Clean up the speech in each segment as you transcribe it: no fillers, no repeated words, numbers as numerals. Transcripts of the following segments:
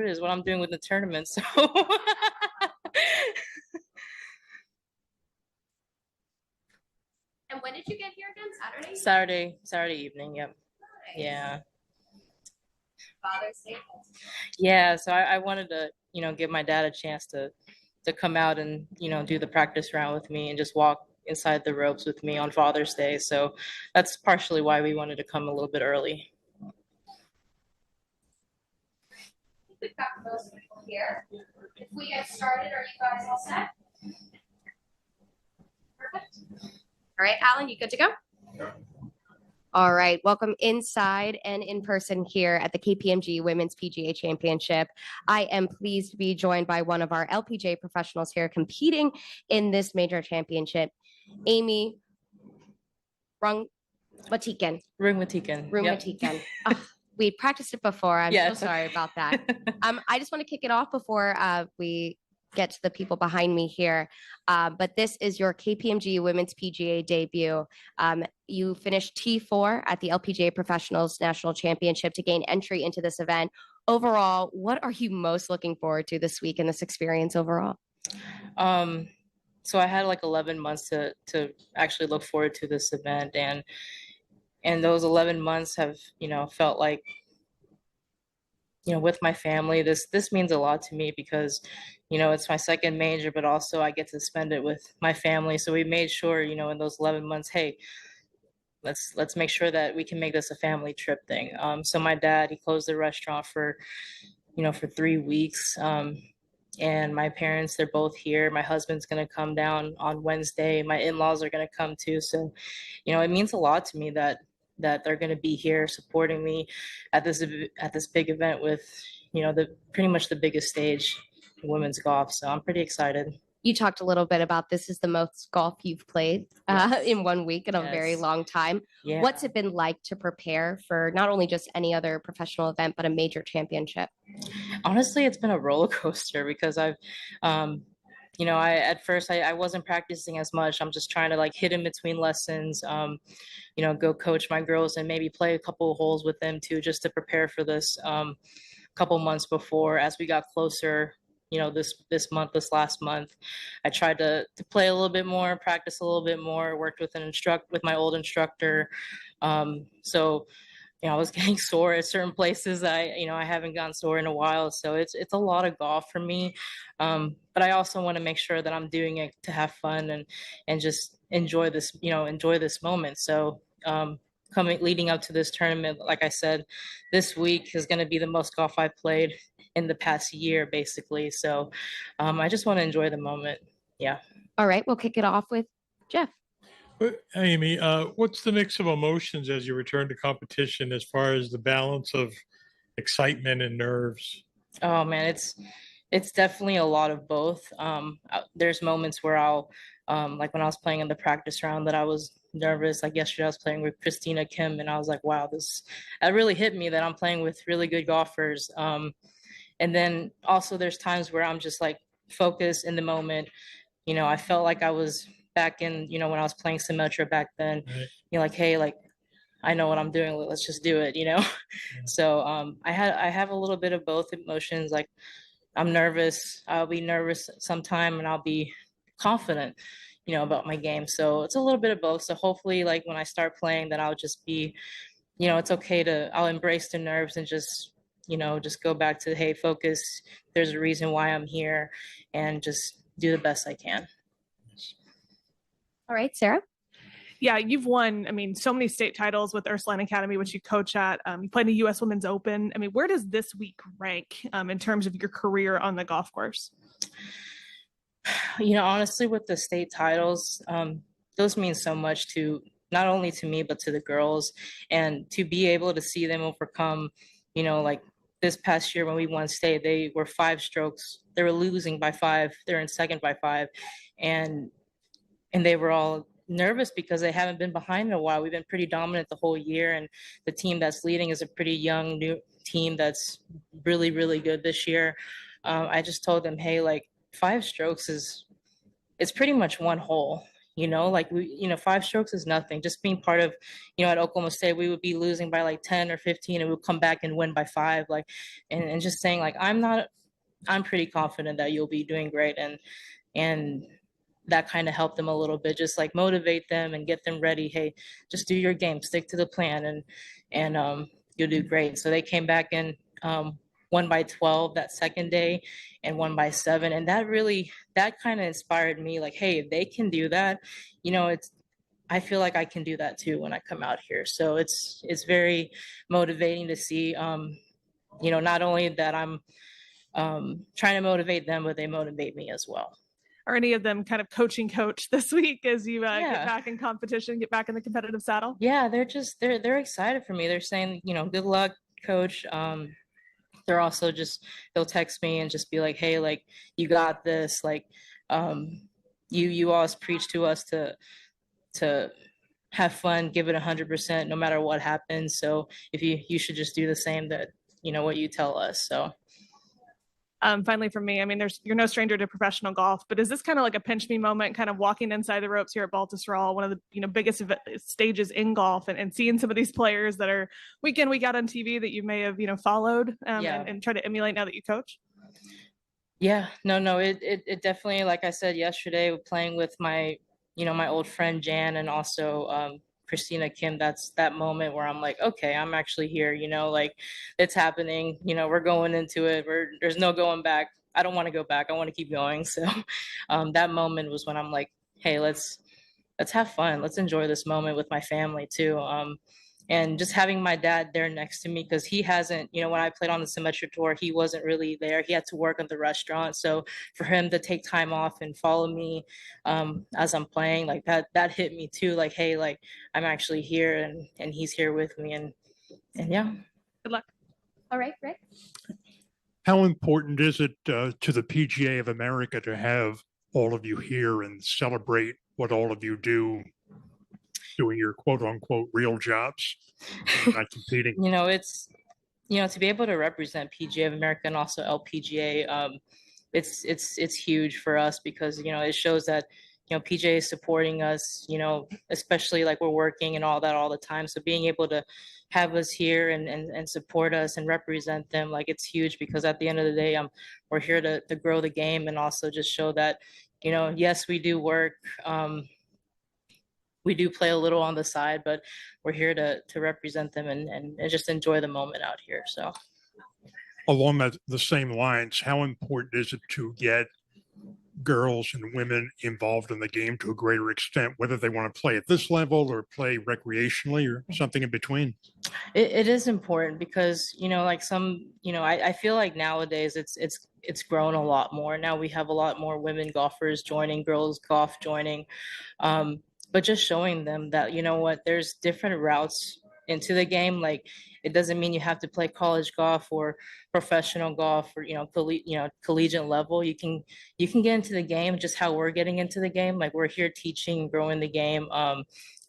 it is what I'm doing with the tournament. So And when did you get here again? Saturday evening. Yep. Nice. Yeah. Father's Day. Yeah. So I wanted to, give my dad a chance to come out and, do the practice round with me and just walk inside the ropes with me on Father's Day. So that's partially why we wanted to come a little bit early. We've got most people here. If we get started, are you guys all set? Perfect. All right, Alan, you good to go? Yeah. All right, welcome inside and in person here at the KPMG Women's PGA Championship. I am pleased to be joined by one of our LPGA professionals here competing in this major championship, Amy Rungmatikan. Yep. We practiced it before. I'm Yeah. so sorry about that. I just want to kick it off before we get to the people behind me here. But this is your KPMG Women's PGA debut. You finished T4 at the LPGA Professionals National Championship to gain entry into this event. Overall, what are you most looking forward to this week and this experience overall? So I had like 11 months to actually look forward to this event, and those 11 months have, felt like, with my family. This means a lot to me because, it's my second major, but also I get to spend it with my family. So we made sure, in those 11 months, hey, let's make sure that we can make this a family trip thing. So my dad, he closed the restaurant for 3 weeks. And my parents, they're both here. My husband's going to come down on Wednesday. My in-laws are going to come too. So, it means a lot to me that they're going to be here supporting me at this big event with, pretty much the biggest stage in women's golf. So I'm pretty excited. You talked a little bit about this is the most golf you've played in 1 week in a very long time. Yeah. What's it been like to prepare for not only just any other professional event, but a major championship? Honestly, it's been a roller coaster because I've, at first I wasn't practicing as much. I'm just trying to like hit in between lessons, go coach my girls and maybe play a couple of holes with them too, just to prepare for this couple months before. As we got closer, this last month, I tried to play a little bit more, practice a little bit more, worked with my old instructor. So, I was getting sore at certain places. I haven't gotten sore in a while. So it's a lot of golf for me. But I also want to make sure that I'm doing it to have fun and just enjoy this moment. So, leading up to this tournament, like I said, this week is going to be the most golf I've played in the past year, basically. So I just want to enjoy the moment. Yeah. All right, we'll kick it off with Jeff. Amy, what's the mix of emotions as you return to competition as far as the balance of excitement and nerves? Oh man, it's definitely a lot of both. There's moments where I'll like when I was playing in the practice round that I was nervous. Like yesterday I was playing with Christina Kim and I was like, wow, that really hit me that I'm playing with really good golfers. And then also there's times where I'm just like focused in the moment. I felt like I was back in, when I was playing Symetra back then, Right. Like, hey, like, I know what I'm doing. Let's just do it, Yeah. So I have a little bit of both emotions. Like I'm nervous. I'll be nervous sometime and I'll be confident, about my game. So it's a little bit of both. So hopefully like when I start playing that I'll just be, it's okay I'll embrace the nerves and just, just go back to, hey, focus. There's a reason why I'm here and just do the best I can. All right, Sarah. Yeah, you've won, so many state titles with Ursuline Academy, which you coach at. You played in the U.S. Women's Open. Where does this week rank in terms of your career on the golf course? Honestly, with the state titles, those mean so much to not only to me, but to the girls. And to be able to see them overcome, like this past year when we won state, they were 5 strokes. They were losing by 5. They're in second by 5. And they were all nervous because they haven't been behind in a while. We've been pretty dominant the whole year. And the team that's leading is a pretty young new team that's really, really good this year. I just told them, hey, like 5 strokes it's pretty much one hole. like 5 strokes is nothing. Just being part of, at Oklahoma State, we would be losing by like 10 or 15 and we'll come back and win by 5. Like, and just saying like, I'm pretty confident that you'll be doing great. And that kind of helped them a little bit, just like motivate them and get them ready. Hey, just do your game, stick to the plan, and you'll do great. So they came back and won by 12 that second day and won by 7. And that kind of inspired me, like, hey, if they can do that, I feel like I can do that too when I come out here. So it's very motivating to see, not only that I'm trying to motivate them, but they motivate me as well. Are any of them kind of coaching coach this week as you Yeah. get back in competition, get back in the competitive saddle? Yeah, they're excited for me. They're saying, good luck, coach. They're also they'll text me and just be like, hey, like, you got this. Like, you always preach to us to have fun, give it 100% no matter what happens. So if you should just do the same, that, what you tell us. So. Finally, for me, I mean, you're no stranger to professional golf, but is this kind of like a pinch me moment, kind of walking inside the ropes here at Baltusrol, one of the biggest stages in golf, and seeing some of these players that are week in, week out on TV that you may have followed and try to emulate now that you coach? Yeah, no, it definitely, like I said yesterday, playing with my my old friend Jan and also Christina Kim, that's that moment where I'm like, okay, I'm actually here, like, it's happening, we're going into it, there's no going back. I don't want to go back. I want to keep going. So that moment was when I'm like, hey, let's have fun. Let's enjoy this moment with my family too. And just having my dad there next to me, because he hasn't, when I played on the Symetra Tour, he wasn't really there. He had to work at the restaurant. So for him to take time off and follow me as I'm playing, like that hit me too. Like, hey, like, I'm actually here and he's here with me. And yeah. Good luck. All right, Rick. How important is it to the PGA of America to have all of you here and celebrate what all of you do, doing your quote unquote real jobs, not competing? It's, to be able to represent PGA of America and also LPGA, it's huge for us because, it shows that, PGA is supporting us, especially like we're working and all that all the time. So being able to have us here and support us and represent them, like, it's huge because at the end of the day, we're here to grow the game and also just show that, yes, we do work. We do play a little on the side, but we're here to represent them and just enjoy the moment out here. So Along the same lines, how important is it to get girls and women involved in the game to a greater extent, whether they want to play at this level or play recreationally or something in between? It is important because, like I feel like nowadays it's grown a lot more. Now we have a lot more women golfers joining, girls golf joining. But just showing them that, there's different routes into the game. Like, it doesn't mean you have to play college golf or professional golf or, collegiate level. You can get into the game just how we're getting into the game. Like, we're here teaching, growing the game,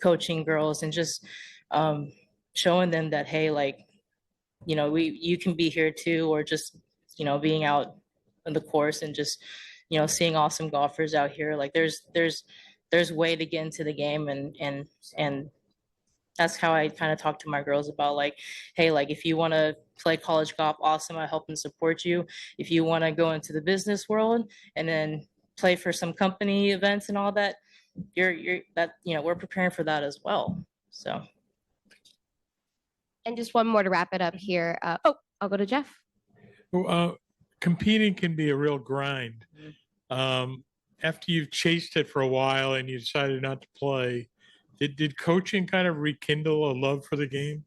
coaching girls, and just showing them that, hey, like, you can be here too, or just, being out on the course and just, seeing awesome golfers out here. Like, there's way to get into the game and that's how I kind of talk to my girls about, like, hey, like, if you want to play college golf, awesome, I help and support you. If you want to go into the business world and then play for some company events and all that, we're preparing for that as well. So. And just one more to wrap it up here. I'll go to Jeff. Competing can be a real grind. After you've chased it for a while and you decided not to play, did coaching kind of rekindle a love for the game?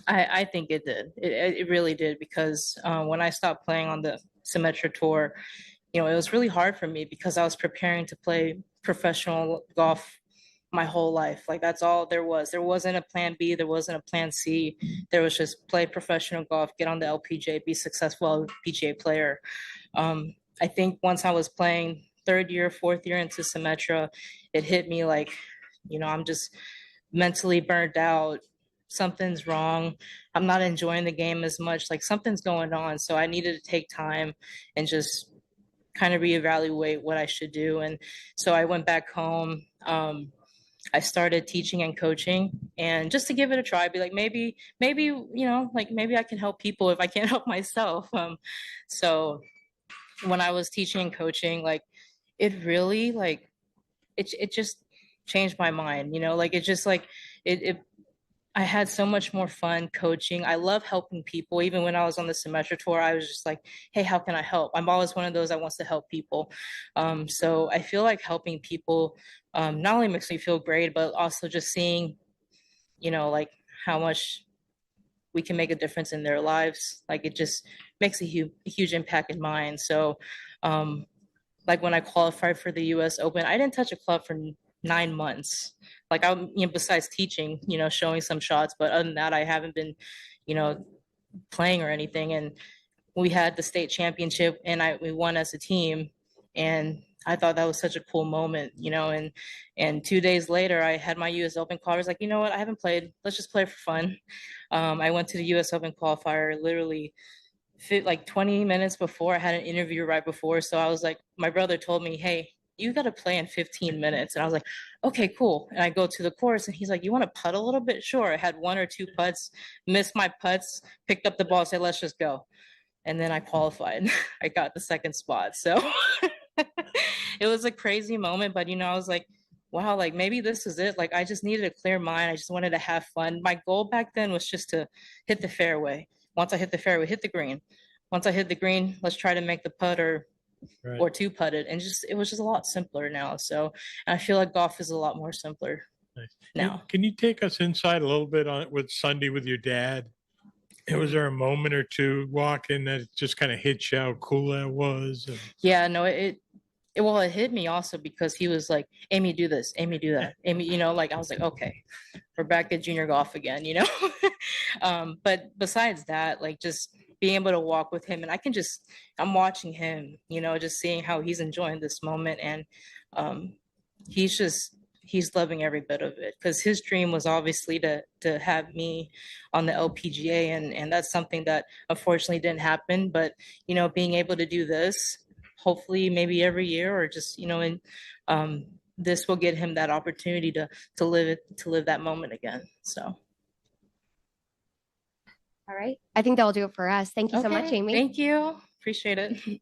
I think it did. It really did, because when I stopped playing on the Symetra Tour, it was really hard for me because I was preparing to play professional golf my whole life. Like, that's all there was. There wasn't a plan B. There wasn't a plan C. There was just play professional golf, get on the LPGA, be successful PGA player. I think once I was playing third year, fourth year into Symetra, it hit me like, I'm just mentally burnt out. Something's wrong. I'm not enjoying the game as much. Like, something's going on. So I needed to take time and just kind of reevaluate what I should do. And so I went back home. I started teaching and coaching, and just to give it a try, be like, maybe, like maybe I can help people if I can't help myself. So when I was teaching and coaching, like it really like it just changed my mind, like it just like it I had so much more fun coaching. I love helping people. Even when I was on the semester tour, I was just like, hey, how can I help? I'm always one of those that wants to help people. So I feel like helping people not only makes me feel great, but also just seeing, like how much we can make a difference in their lives. Like it just makes a huge impact in mine. So like when I qualified for the US Open, I didn't touch a club for 9 months. Like besides teaching, showing some shots, but other than that, I haven't been, you know, playing or anything. And we had the state championship, and we won as a team, and I thought that was such a cool moment, and 2 days later, I had my US Open call. I was like, you know what, I haven't played. Let's just play for fun. I went to the US Open qualifier literally like 20 minutes before. I had an interview right before. So I was like, my brother told me, hey, you got to play in 15 minutes. And I was like, okay, cool. And I go to the course, and he's like, you want to putt a little bit? Sure. I had 1 or 2 putts, missed my putts, picked up the ball, said, let's just go. And then I qualified. I got the second spot. So it was a crazy moment, but I was like, wow, like maybe this is it. Like I just needed a clear mind. I just wanted to have fun. My goal back then was just to hit the fairway. Once I hit the fairway, hit the green. Once I hit the green, let's try to make the putt or two putted. And it was just a lot simpler now. So I feel like golf is a lot more simpler Nice. now. Can you take us inside a little bit on with Sunday with your dad? Was there a moment or two walking that just kind of hit you how cool that was? Yeah, no, well, it hit me also because he was like, Amy, do this, Amy, do that. Amy, like I was like, okay, we're back at junior golf again, But besides that, like just being able to walk with him, and I'm watching him, just seeing how he's enjoying this moment. And he's loving every bit of it, because his dream was obviously to have me on the LPGA, and that's something that unfortunately didn't happen. But being able to do this, hopefully maybe every year, or just and this will get him that opportunity to live that moment again. So All right. I think that will do it for us. Thank you so much, okay, Amy. thank you, appreciate it.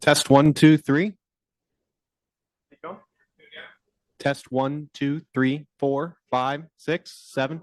Test 1, 2, 3. Test 1, 2, 3, 4, 5, 6, 7.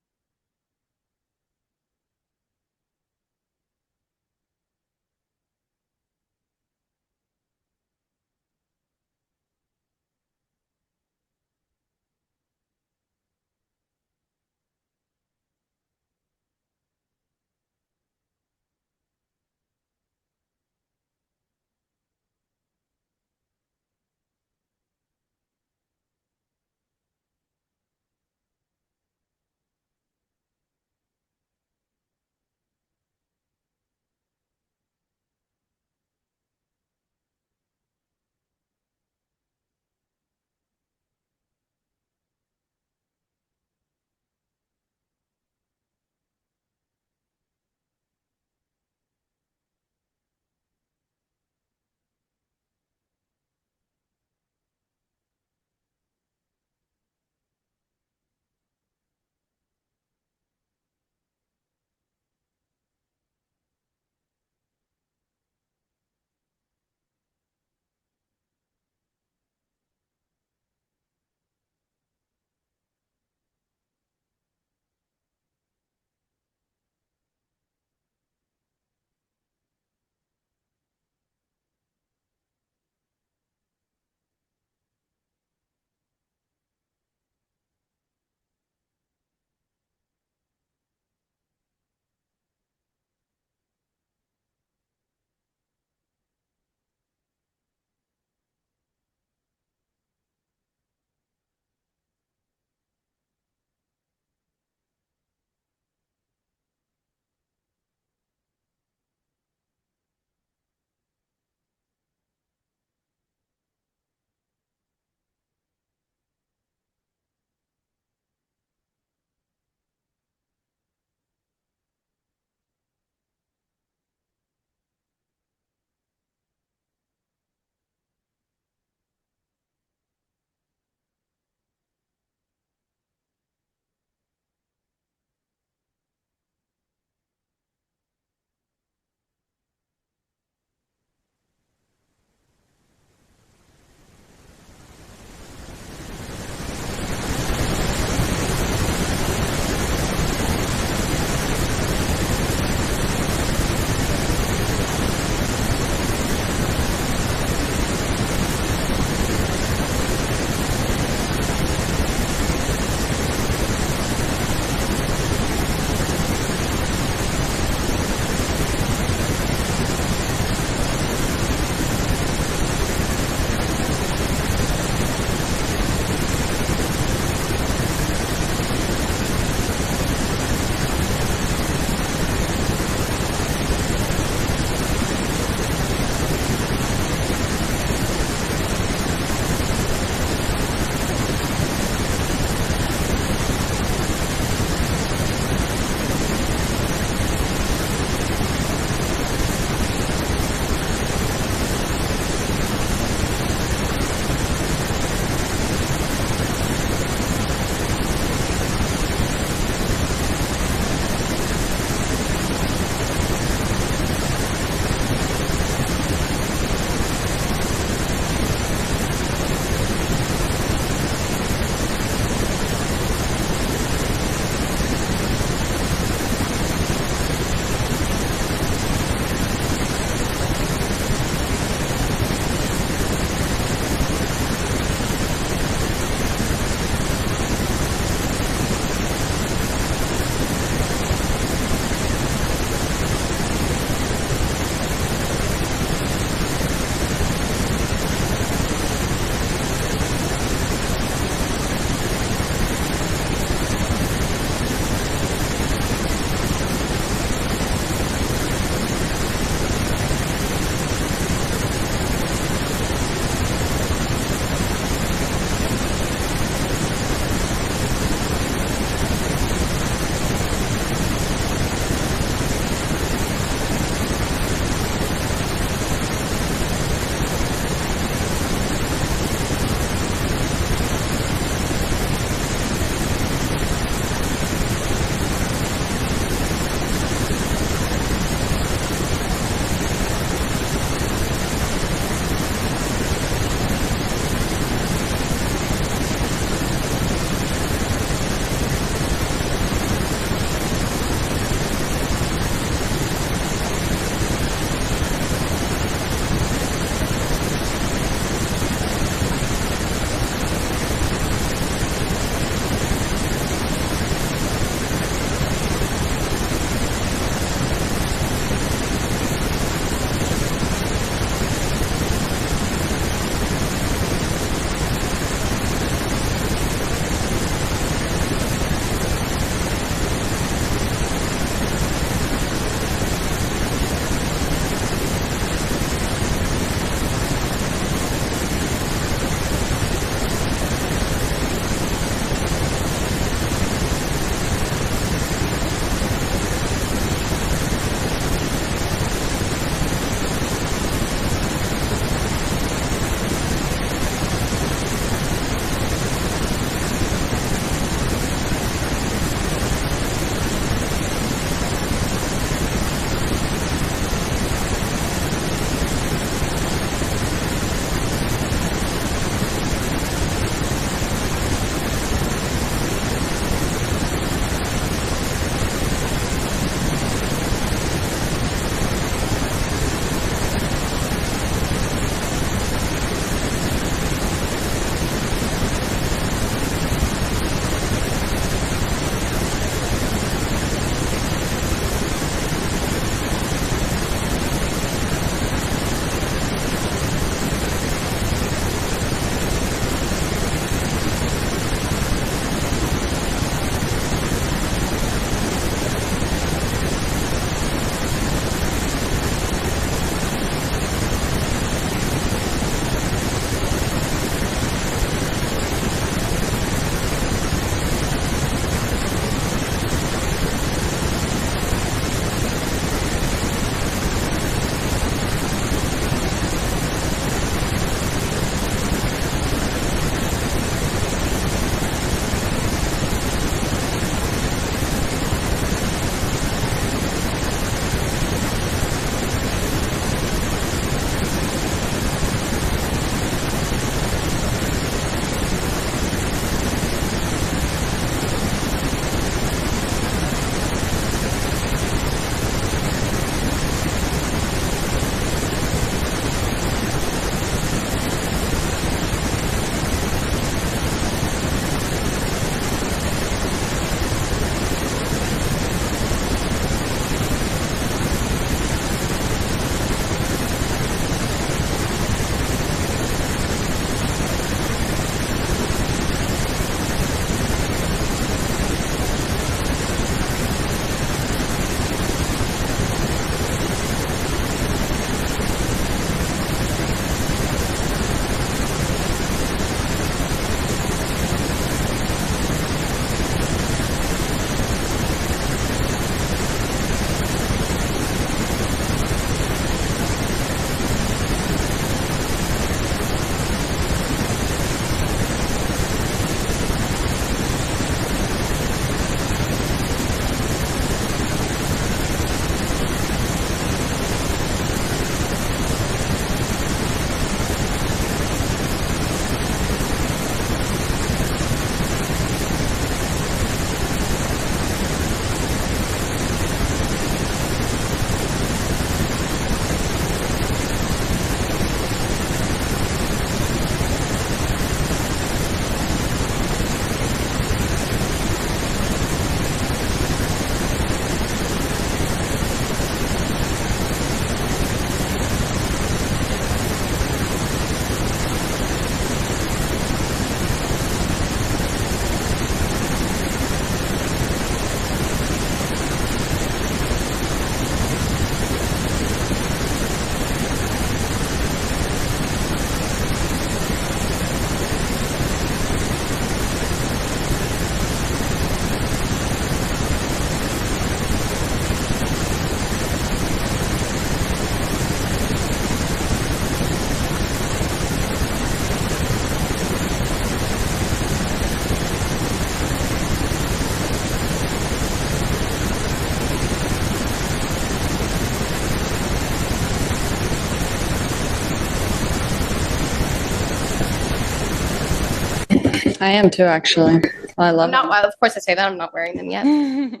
I am too, actually. I love I'm not, of course I say that, I'm not wearing them yet. it.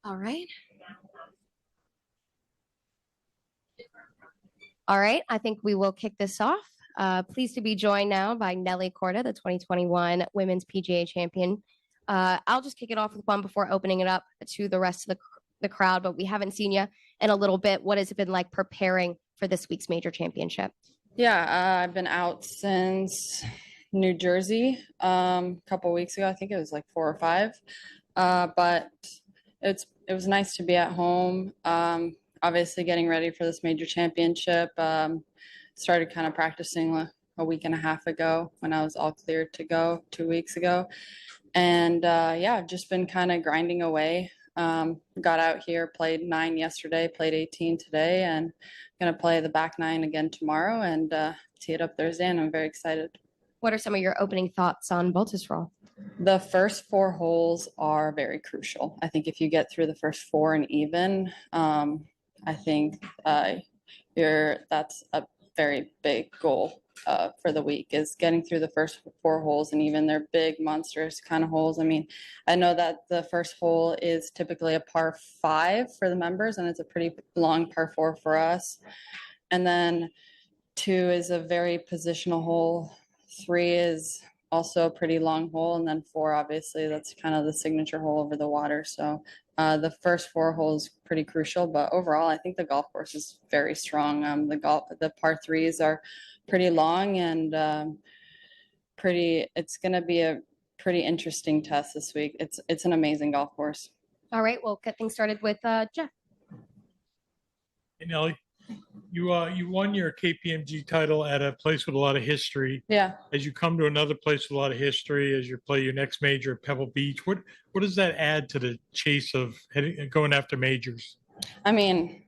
All right. All right, I think we will kick this off. Pleased to be joined now by Nelly Korda, the 2021 Women's PGA Champion. I'll just kick it off with one before opening it up to the rest of the crowd, but we haven't seen you in a little bit. What has it been like preparing for this week's major championship? Yeah, I've been out since New Jersey a couple weeks ago. I think it was like 4 or 5. But it was nice to be at home. Obviously getting ready for this major championship. Started kind of practicing a week and a half ago when I was all cleared to go 2 weeks ago. And yeah, I've just been kind of grinding away. Got out here, played 9 yesterday, played 18 today, and going to play the back 9 again tomorrow and tee it up Thursday, and I'm very excited. What are some of your opening thoughts on Baltusrol? The first 4 holes are very crucial. I think if you get through the first 4 and even, I think that's a very big goal for the week, is getting through the first 4 holes, and even they're big, monstrous kind of holes. I mean, I know that the first hole is typically a par 5 for the members, and it's a pretty long par 4 for us. And then 2 is a very positional hole. 3 is also a pretty long hole, and then 4, obviously, that's kind of the signature hole over the water. So the first 4 holes pretty crucial, but overall, I think the golf course is very strong. The par 3s are pretty long and it's going to be a pretty interesting test this week. It's an amazing golf course. All right, we'll get things started with Jeff. Hey, Nelly, you won your KPMG title at a place with a lot of history. Yeah. As you come to another place with a lot of history, as you play your next major at Pebble Beach, what does that add to the chase of going after majors? I mean,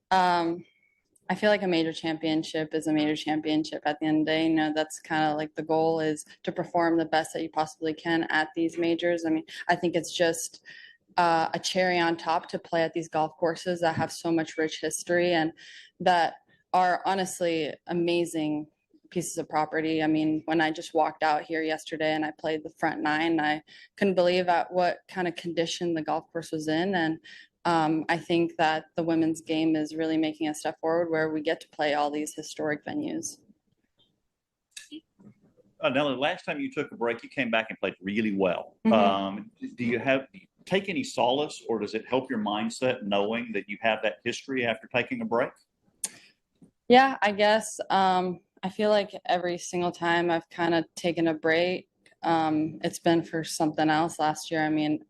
I feel like a major championship is a major championship at the end of the day. You know, that's kind of like the goal, is to perform the best that you possibly can at these majors. I mean, I think it's just a cherry on top to play at these golf courses that have so much rich history and that are honestly amazing pieces of property. I mean, when I just walked out here yesterday and I played the front 9, I couldn't believe at what kind of condition the golf course was in. And I think that the women's game is really making a step forward where we get to play all these historic venues. Nelly, last time you took a break, you came back and played really well. Mm-hmm. Do you take any solace, or does it help your mindset knowing that you have that history after taking a break? Yeah, I guess. I feel like every single time I've kind of taken a break, it's been for something else. Last year, I mean,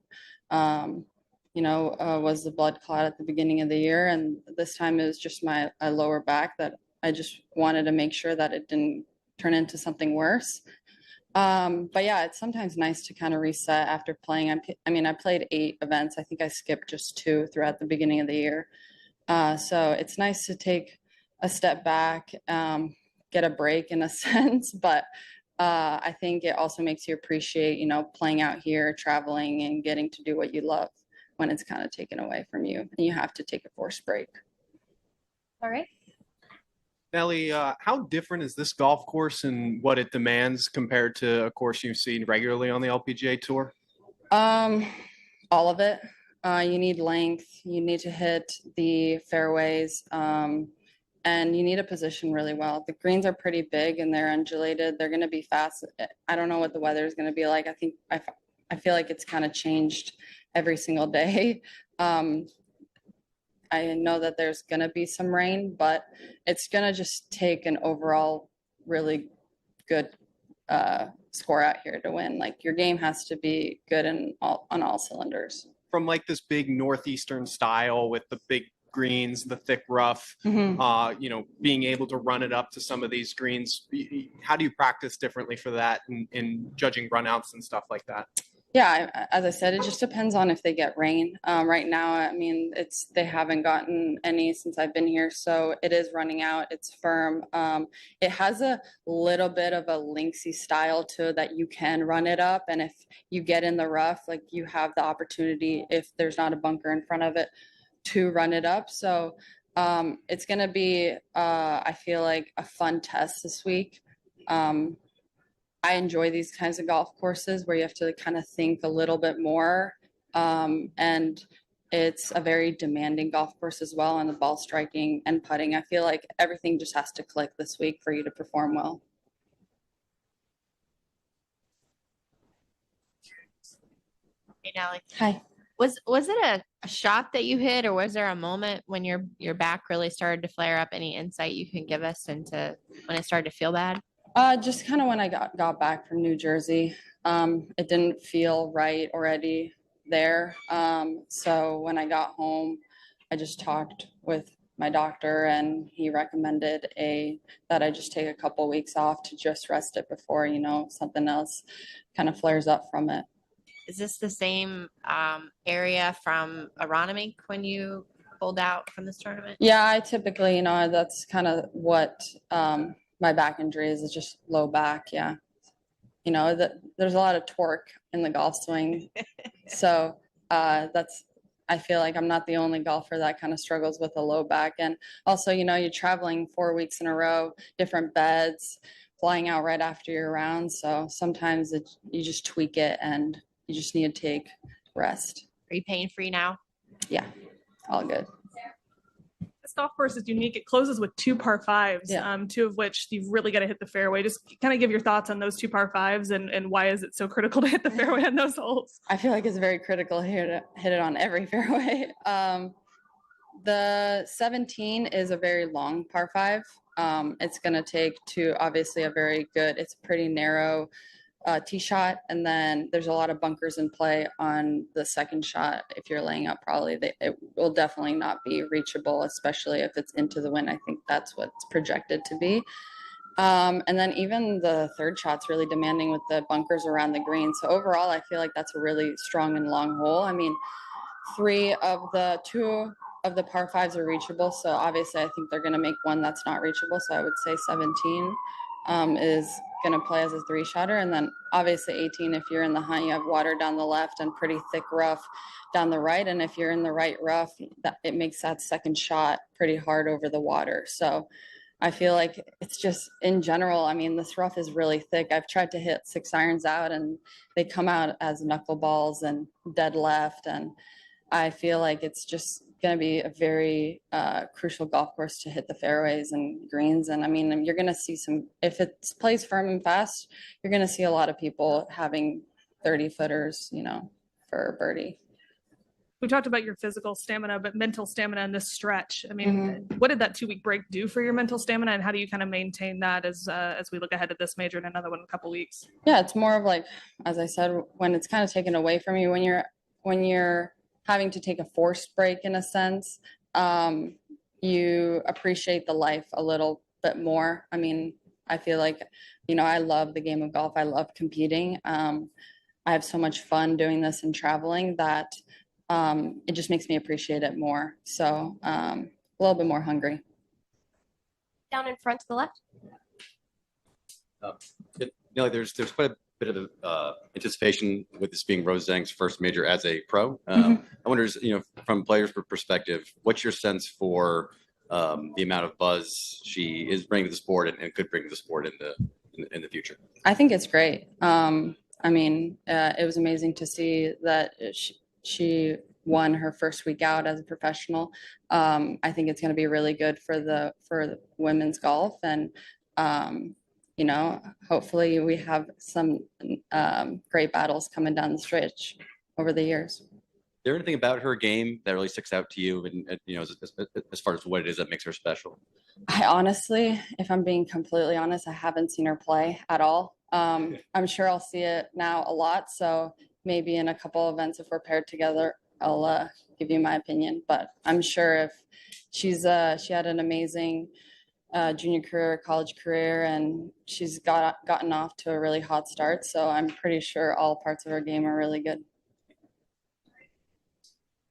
was the blood clot at the beginning of the year, and this time it was just my lower back that I just wanted to make sure that it didn't turn into something worse. But yeah, it's sometimes nice to kind of reset after playing. I played 8 events. I think I skipped just 2 throughout the beginning of the year. So it's nice to take a step back, get a break in a sense, but I think it also makes you appreciate, playing out here, traveling, and getting to do what you love when it's kind of taken away from you and you have to take a forced break. All right. Nelly, how different is this golf course and what it demands compared to a course you've seen regularly on the LPGA Tour? All of it. You need length, you need to hit the fairways, and you need to position really well. The greens are pretty big and they're undulated. They're going to be fast. I don't know what the weather is going to be like. I feel like it's kind of changed every single day. I know that there's going to be some rain, but it's going to just take an overall really good score out here to win. Like, your game has to be good on all cylinders. From like this big northeastern style with the big greens, the thick rough, Mm-hmm. Being able to run it up to some of these greens, how do you practice differently for that in judging runouts and stuff like that? Yeah, as I said, it just depends on if they get rain. Right now, I mean, they haven't gotten any since I've been here, so it is running out. It's firm. It has a little bit of a linksy style to it that you can run it up, and if you get in the rough, like, you have the opportunity, if there's not a bunker in front of it, to run it up. So It's going to be, I feel like, a fun test this week. I enjoy these kinds of golf courses where you have to kind of think a little bit more. And it's a very demanding golf course as well on the ball striking and putting. I feel like everything just has to click this week for you to perform well. Hey, Nelly. Hi. Was it a shot that you hit, or was there a moment when your back really started to flare up? Any insight you can give us into when it started to feel bad? Just kind of when I got back from New Jersey. It didn't feel right already there. So when I got home, I just talked with my doctor, and he recommended that I just take a couple weeks off to just rest it before, something else kind of flares up from it. Is this the same area from Aronimink when you pulled out from this tournament? Yeah, I typically, that's kind of what my back injury is just low back. Yeah. There's a lot of torque in the golf swing. So I feel like I'm not the only golfer that kind of struggles with a low back. And also, you're traveling 4 weeks in a row, different beds, flying out right after your round. So sometimes you just tweak it and you just need to take rest. Are you pain free now? Yeah, all good. This golf course is unique. It closes with 2 par 5s, Yeah. 2 of which you've really got to hit the fairway. Just kind of give your thoughts on those 2 par 5s and why is it so critical to hit the fairway on those holes? I feel like it's very critical here to hit it on every fairway. The 17 is a very long par 5. It's going to take obviously it's pretty narrow tee shot, and then there's a lot of bunkers in play on the second shot. If you're laying up, probably it will definitely not be reachable, especially if it's into the wind. I think that's what's projected to be. And then even the third shot's really demanding with the bunkers around the green. So overall, I feel like that's a really strong and long hole. I mean, 2 of the par 5s are reachable. So obviously I think they're going to make one that's not reachable. So I would say 17 is going to play as a 3-shotter. And then obviously 18, if you're in the hunt, you have water down the left and pretty thick rough down the right. And if you're in the right rough, it makes that second shot pretty hard over the water. So I feel like it's just in general, I mean, this rough is really thick. I've tried to hit 6 irons out and they come out as knuckleballs and dead left. And I feel like it's just going to be a very crucial golf course to hit the fairways and greens. And I mean, you're going to see if it plays firm and fast, you're going to see a lot of people having 30 footers, for birdie. We talked about your physical stamina, but mental stamina in this stretch. I mean, what did that 2-week break do for your mental stamina, and how do you kind of maintain that as we look ahead to this major and another one in a couple weeks? Yeah, it's more of like, as I said, when it's kind of taken away from you, when you're having to take a forced break in a sense, you appreciate the life a little bit more. I mean, I feel like, I love the game of golf. I love competing. I have so much fun doing this and traveling that it just makes me appreciate it more. So a little bit more hungry. Down in front to the left. There's quite a bit of anticipation with this being Rose Zhang's first major as a pro. I wonder, from players' perspective, what's your sense for the amount of buzz she is bringing to the sport and could bring to the sport in the future? I think it's great. I mean, it was amazing to see that she won her first week out as a professional. I think it's going to be really good for the women's golf, and hopefully we have some great battles coming down the stretch over the years. Is there anything about her game that really sticks out to you, and as far as what it is that makes her special? I honestly, if I'm being completely honest, I haven't seen her play at all. I'm sure I'll see it now a lot. So maybe in a couple of events, if we're paired together, I'll give you my opinion. But I'm sure if she had an amazing junior career, college career, and she's gotten off to a really hot start. So I'm pretty sure all parts of her game are really good.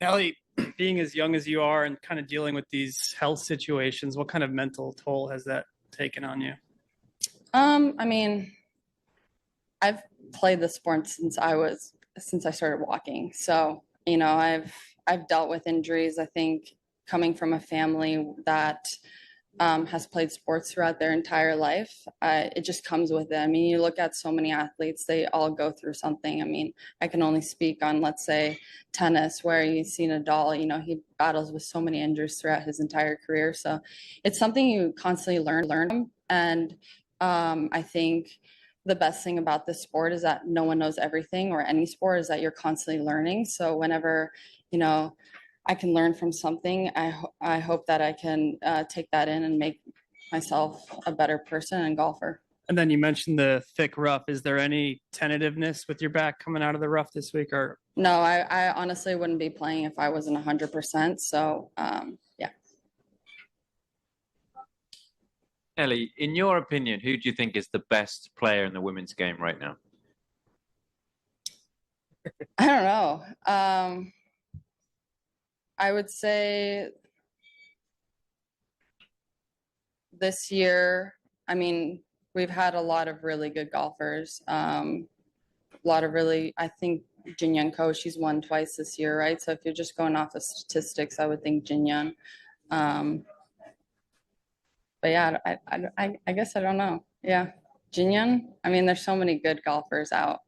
Nelly, being as young as you are and kind of dealing with these health situations, what kind of mental toll has that taken on you? I mean, I've played the sport since I started walking. So, I've dealt with injuries. I think coming from a family that has played sports throughout their entire life, it just comes with it. I mean, you look at so many athletes, they all go through something. I mean, I can only speak on, let's say, tennis, where you see Nadal, you know, he battles with so many injuries throughout his entire career. So it's something you constantly learn from. And I think the best thing about this sport is that no one knows everything, or any sport, is that you're constantly learning. So whenever, you know, I can learn from something, I hope that I can take that in and make myself a better person and golfer. And then you mentioned the thick rough. Is there any tentativeness with your back coming out of the rough this week? Or No, I honestly wouldn't be playing if I wasn't 100%. So yeah. Nelly, in your opinion, who do you think is the best player in the women's game right now? I don't know. I would say this year, I mean, we've had a lot of really good golfers. A lot of really, I think Jin Young Ko, she's won twice this year, right? So if you're just going off of statistics, I would think Jin Young. But yeah, I guess I don't know. Yeah, Jin Young. I mean, there's so many good golfers out.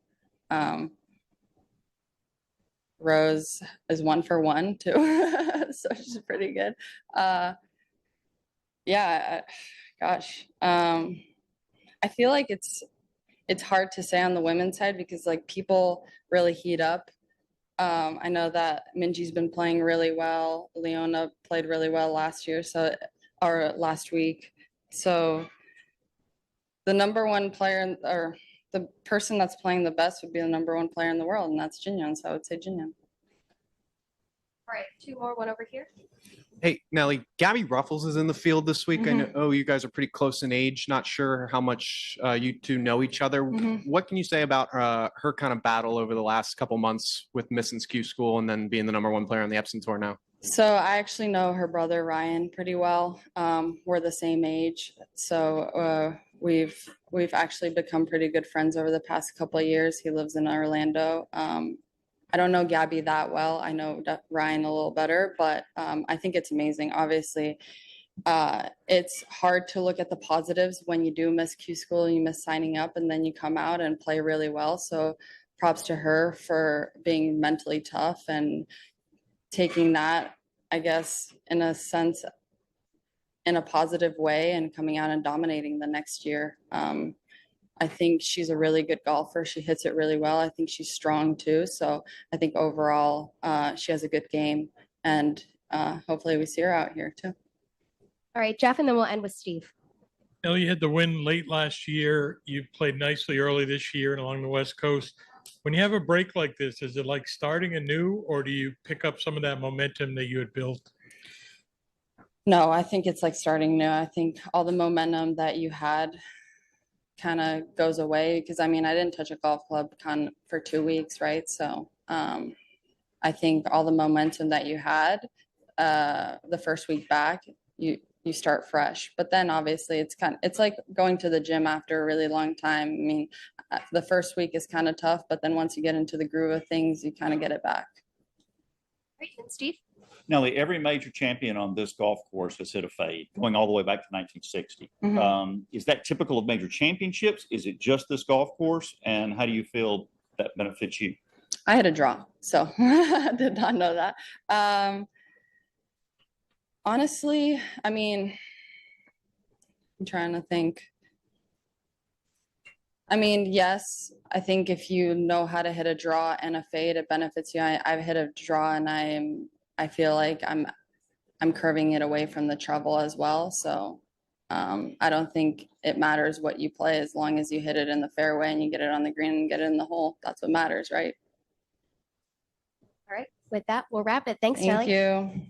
Rose is 1 for 1 too, so she's pretty good. Yeah, gosh, I feel like it's hard to say on the women's side because like people really heat up. I know that Minji's been playing really well. Leona played really well last year, or last week. So the number one player, or the person that's playing the best, would be the number one player in the world, and that's Jin Young. So I would say Jin Young. All right, 2 more, one over here. Hey, Nelly, Gabby Ruffles is in the field this week. I Mhm. know you guys are pretty close in age. Not sure how much you two know each other. Mhm. What can you say about her kind of battle over the last couple months with missing Q School and then being the number one player on the Epson Tour now? So I actually know her brother Ryan pretty well. We're the same age, so we've actually become pretty good friends over the past couple of years. He lives in Orlando. I don't know Gabby that well. I know Ryan a little better, but I think it's amazing. Obviously, it's hard to look at the positives when you do miss Q School, you miss signing up, and then you come out and play really well. So props to her for being mentally tough and taking that, I guess, in a sense, in a positive way, and coming out and dominating the next year. I think she's a really good golfer. She hits it really well. I think she's strong too. So I think overall, she has a good game, and hopefully we see her out here too. All right, Jeff, and then we'll end with Steve. Nelly, you had the win late last year. You played nicely early this year and along the West Coast. When you have a break like this, is it like starting anew, or do you pick up some of that momentum that you had built? No, I think it's like starting new. I think all the momentum that you had kind of goes away because I mean, I didn't touch a golf club for 2 weeks, right? So I think all the momentum that you had the first week back, you start fresh. But then obviously it's like going to the gym after a really long time. I mean, the first week is kind of tough, but then once you get into the groove of things, you kind of get it back. Great, and Steve. Nelly, every major champion on this golf course has hit a fade, going all the way back to 1960. Mhm. Is that typical of major championships? Is it just this golf course? And how do you feel that benefits you? I had a draw, so I did not know that. Honestly, I mean, I'm trying to think. I mean, yes, I think if you know how to hit a draw and a fade, it benefits you. I've hit a draw and I feel like I'm curving it away from the trouble as well. So I don't think it matters what you play as long as you hit it in the fairway and you get it on the green and get it in the hole. That's what matters, right? All right, with that, we'll wrap it. Thanks, Thank Nelly. you.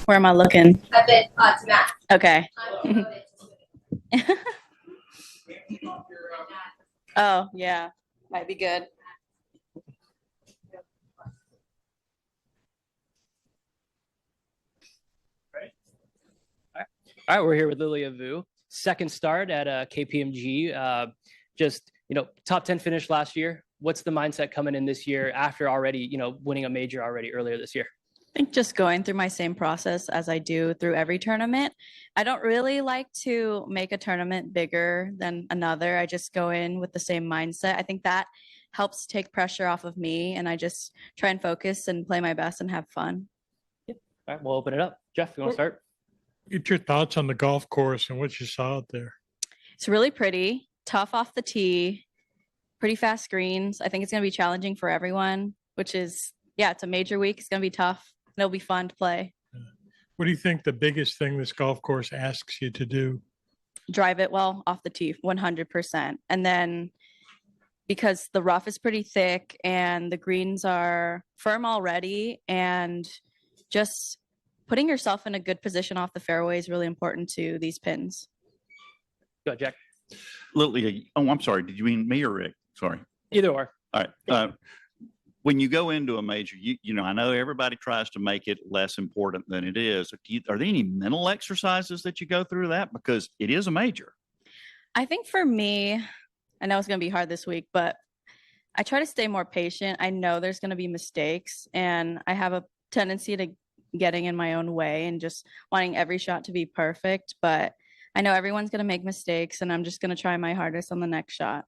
Where am I looking? A bit to Matt. Okay. Oh, yeah. Might be good. All right, we're here with Lilia Vu. Second start at KPMG. Just, top 10 finish last year. What's the mindset coming in this year after already, winning a major already earlier this year? I think just going through my same process as I do through every tournament. I don't really like to make a tournament bigger than another. I just go in with the same mindset. I think that helps take pressure off of me, and I just try and focus and play my best and have fun. All right, we'll open it up. Jeff, you want to start? Get your thoughts on the golf course and what you saw out there. It's really pretty, tough off the tee, pretty fast greens. I think it's going to be challenging for everyone, which is, it's a major week. It's going to be tough. It'll be fun to play. What do you think the biggest thing this golf course asks you to do? Drive it well off the tee, 100%. And then because the rough is pretty thick and the greens are firm already, and just putting yourself in a good position off the fairway is really important to these pins. Go ahead, Jack. Lilia, I'm sorry. Did you mean me or Rick? Sorry. Either or. All right. When you go into a major, I know everybody tries to make it less important than it is. Are there any mental exercises that you go through that? Because it is a major. I think for me, I know it's going to be hard this week, but I try to stay more patient. I know there's going to be mistakes, and I have a tendency to getting in my own way and just wanting every shot to be perfect. But I know everyone's going to make mistakes, and I'm just going to try my hardest on the next shot.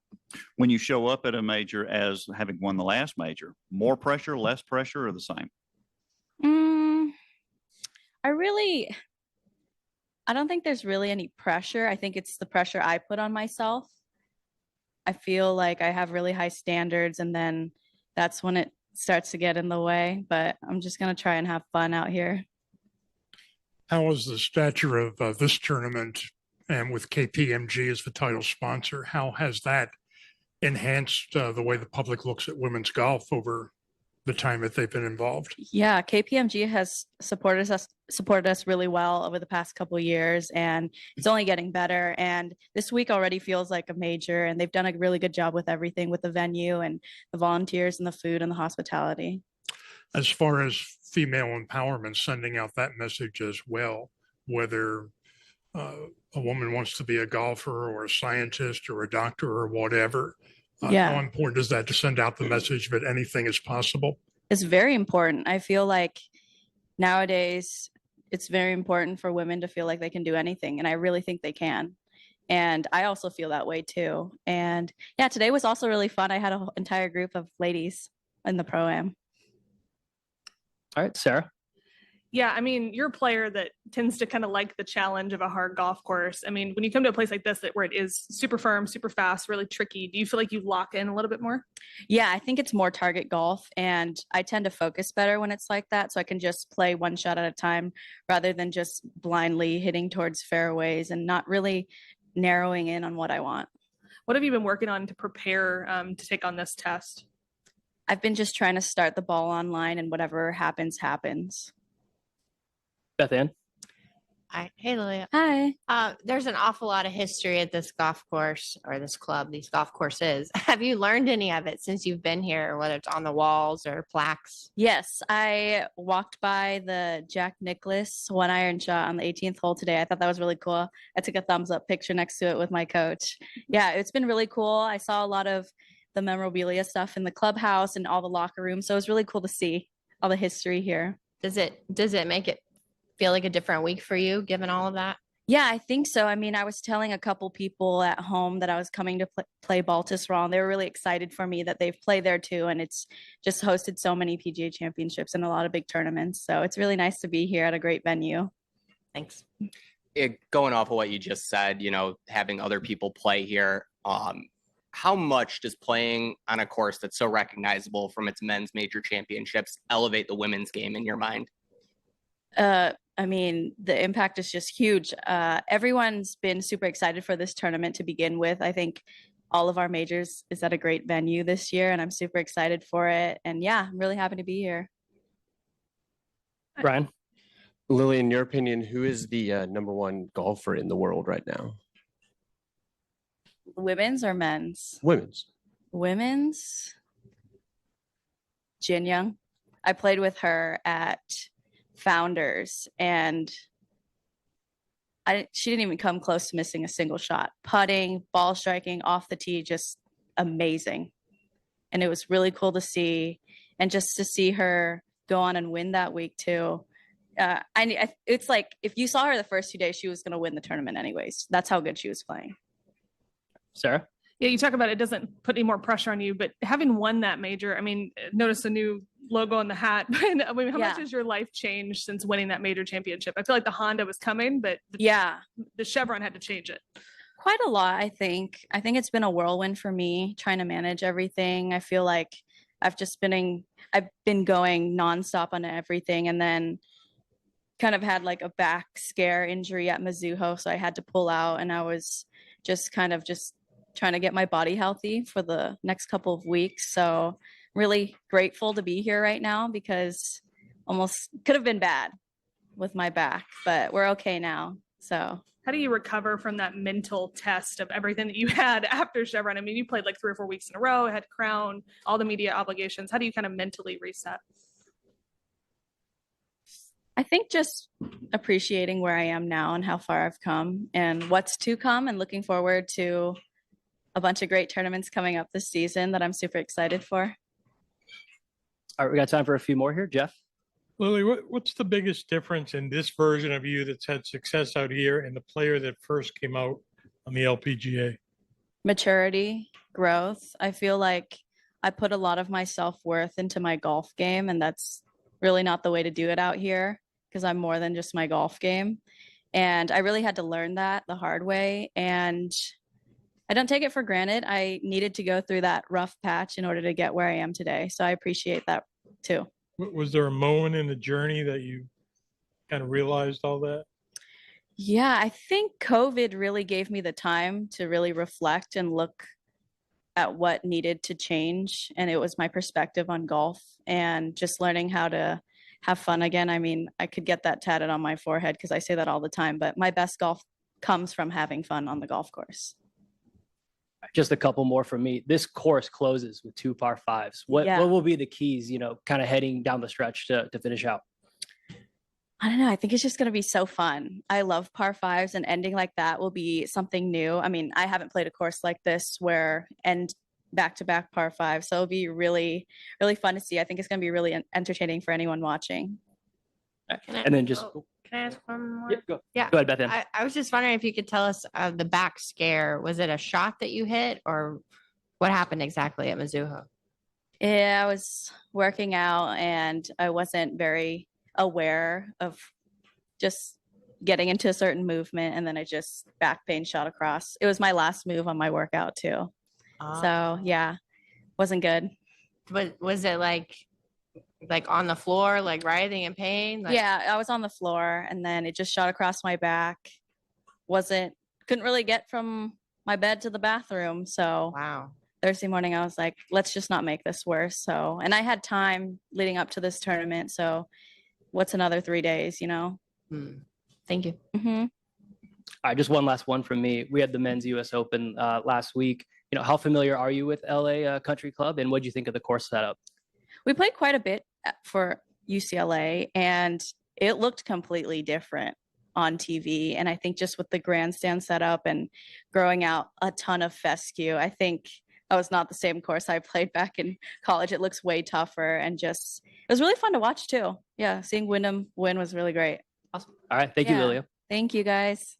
When you show up at a major as having won the last major, more pressure, less pressure, or the same? I don't think there's really any pressure. I think it's the pressure I put on myself. I feel like I have really high standards, and then that's when it starts to get in the way. But I'm just going to try and have fun out here. How is the stature of this tournament, and with KPMG as the title sponsor, how has that enhanced the way the public looks at women's golf over the time that they've been involved? Yeah, KPMG has supported us really well over the past couple of years, and it's only getting better. And this week already feels like a major, and they've done a really good job with everything, with the venue and the volunteers and the food and the hospitality. As far as female empowerment, sending out that message as well, whether a woman wants to be a golfer or a scientist or a doctor or whatever, how important is that to send out the message that anything is possible? It's very important. I feel like nowadays it's very important for women to feel like they can do anything, and I really think they can. And I also feel that way too. And yeah, today was also really fun. I had an entire group of ladies in the Pro-Am. All right, Sarah. Yeah, I mean, you're a player that tends to kind of like the challenge of a hard golf course. I mean, when you come to a place like this where it is super firm, super fast, really tricky, do you feel like you lock in a little bit more? Yeah, I think it's more target golf, and I tend to focus better when it's like that, so I can just play one shot at a time rather than just blindly hitting towards fairways and not really narrowing in on what I want. What have you been working on to prepare to take on this test? I've been just trying to start the ball online, and whatever happens, happens. Beth Ann. Hi. Hey, Lilia. Hi. There's an awful lot of history at this golf course or this club, these golf courses. Have you learned any of it since you've been here, whether it's on the walls or plaques? Yes, I walked by the Jack Nicklaus 1-iron shot on the 18th hole today. I thought that was really cool. I took a thumbs up picture next to it with my coach. Yeah, it's been really cool. I saw a lot of the memorabilia stuff in the clubhouse and all the locker rooms. So it was really cool to see all the history here. Does it make it feel like a different week for you given all of that? Yeah, I think so. I mean, I was telling a couple people at home that I was coming to play Baltusrol, and they were really excited for me that they've played there too. And it's just hosted so many PGA championships and a lot of big tournaments. So it's really nice to be here at a great venue. Thanks. Going off of what you just said, having other people play here, how much does playing on a course that's so recognizable from its men's major championships elevate the women's game in your mind? I mean, the impact is just huge. Everyone's been super excited for this tournament to begin with. I think all of our majors is at a great venue this year, and I'm super excited for it. And yeah, I'm really happy to be here. Brian. Lily, in your opinion, who is the number one golfer in the world right now? Women's or men's? Women's. Women's. Jin Young. I played with her at Founders, and she didn't even come close to missing a single shot. Putting, ball striking, off the tee, just amazing. And it was really cool to see, and just to see her go on and win that week too. It's like if you saw her the first 2 days, she was going to win the tournament anyways. That's how good she was playing. Sarah? Yeah, you talk about it doesn't put any more pressure on you, but having won that major, I mean, notice the new logo on the hat. I mean, how much has your life changed since winning that major championship? I feel like the Honda was coming, but the Chevron had to change it. Quite a lot, I think. I think it's been a whirlwind for me trying to manage everything. I feel like I've been going nonstop on everything, and then kind of had like a back scare injury at Mizuho, so I had to pull out, and I was just trying to get my body healthy for the next couple of weeks. So really grateful to be here right now, because almost could have been bad with my back, but we're okay now. So how do you recover from that mental test of everything that you had after Chevron? I mean, you played like 3 or 4 weeks in a row, had Crown, all the media obligations. How do you kind of mentally reset? I think just appreciating where I am now and how far I've come and what's to come, and looking forward to a bunch of great tournaments coming up this season that I'm super excited for. All right, we got time for a few more here. Jeff? Lily, what's the biggest difference in this version of you that's had success out here and the player that first came out on the LPGA? Maturity, growth. I feel like I put a lot of my self-worth into my golf game, and that's really not the way to do it out here, because I'm more than just my golf game. And I really had to learn that the hard way, and I don't take it for granted. I needed to go through that rough patch in order to get where I am today. So I appreciate that too. Was there a moment in the journey that you kind of realized all that? Yeah, I think COVID really gave me the time to really reflect and look at what needed to change. And it was my perspective on golf and just learning how to have fun again. I mean, I could get that tatted on my forehead because I say that all the time, but my best golf comes from having fun on the golf course. Just a couple more from me. This course closes with 2 par 5s. What will be the keys, kind of heading down the stretch to finish out? I don't know. I think it's just going to be so fun. I love par 5s, and ending like that will be something new. I mean, I haven't played a course like this where end back-to-back par 5. So it'll be really, really fun to see. I think it's going to be really entertaining for anyone watching. And then just... Can I ask one more? Yeah, go ahead, Beth Ann. I was just wondering if you could tell us the back scare. Was it a shot that you hit, or what happened exactly at Mizuho? Yeah, I was working out and I wasn't very aware of just getting into a certain movement, and then I just back pain shot across. It was my last move on my workout too. So yeah, wasn't good. But was it like on the floor, like writhing in pain? Yeah, I was on the floor, and then it just shot across my back. Couldn't really get from my bed to the bathroom. So wow. Thursday morning, I was like, let's just not make this worse. So, and I had time leading up to this tournament. So what's another 3 days, Thank you. Mm-hmm. All right, just one last one from me. We had the men's US Open last week. How familiar are you with LA Country Club, and what did you think of the course setup? We played quite a bit for UCLA, and it looked completely different on TV. And I think just with the grandstand setup and growing out a ton of fescue, I think that was not the same course I played back in college. It looks way tougher, and it was really fun to watch too. Yeah, seeing Wyndham win was really great. Awesome. All right, thank you, Lilia. Thank you, guys.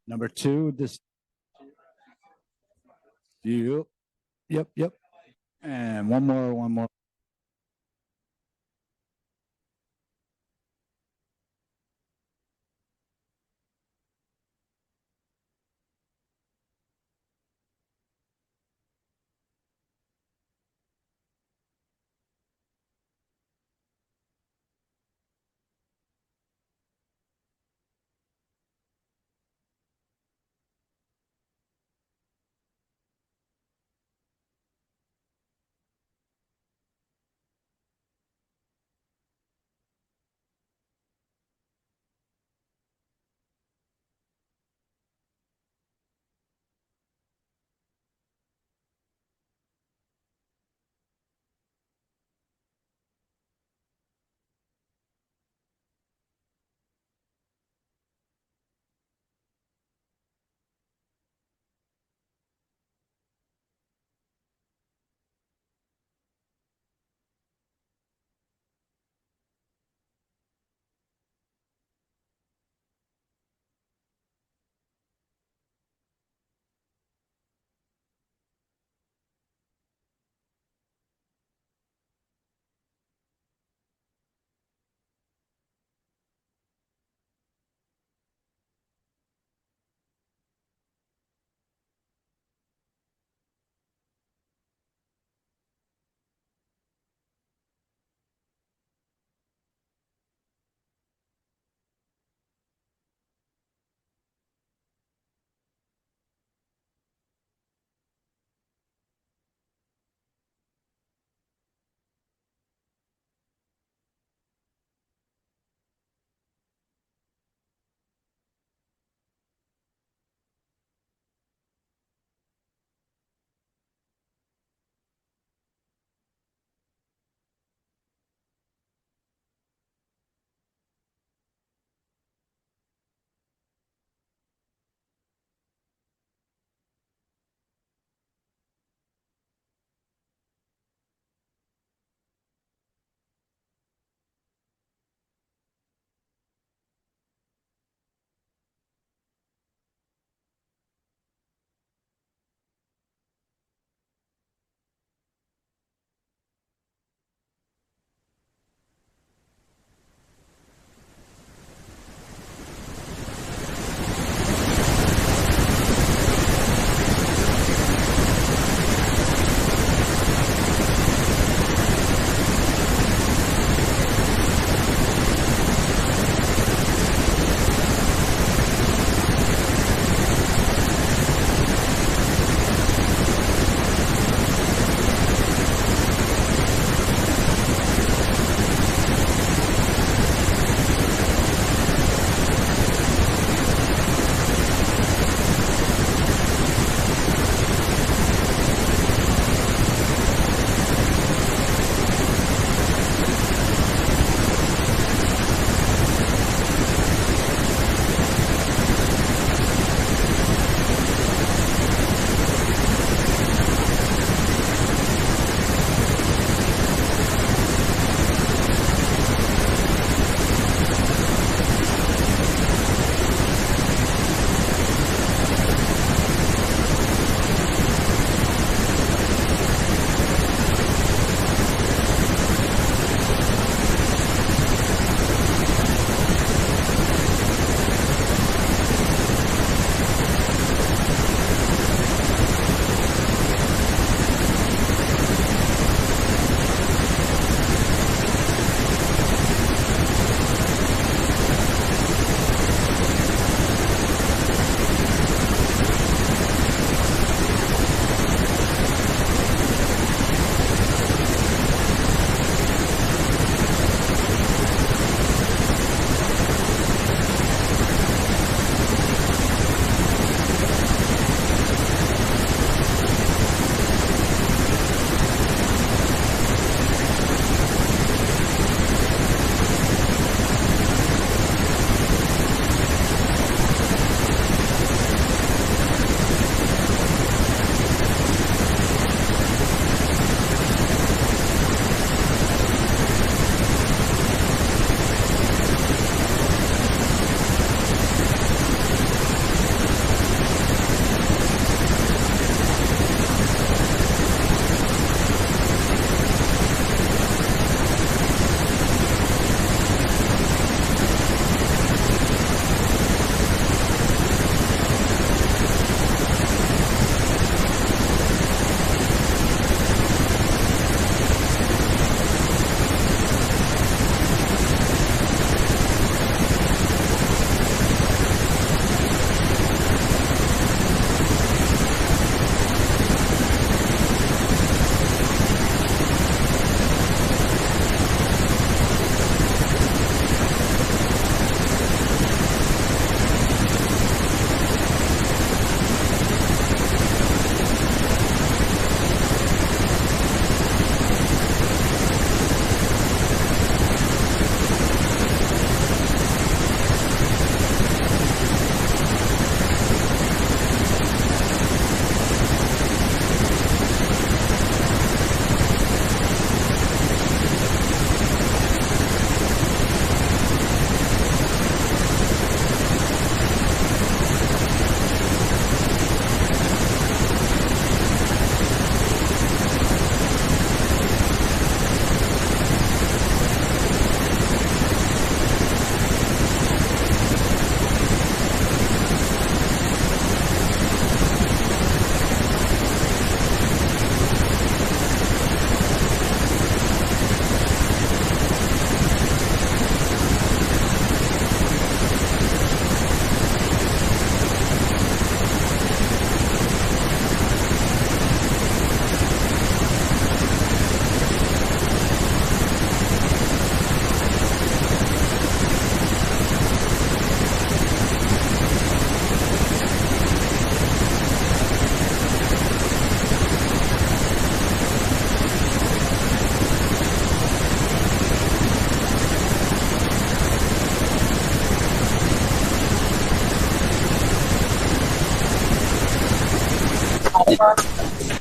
Number two, this. Yep. And one more.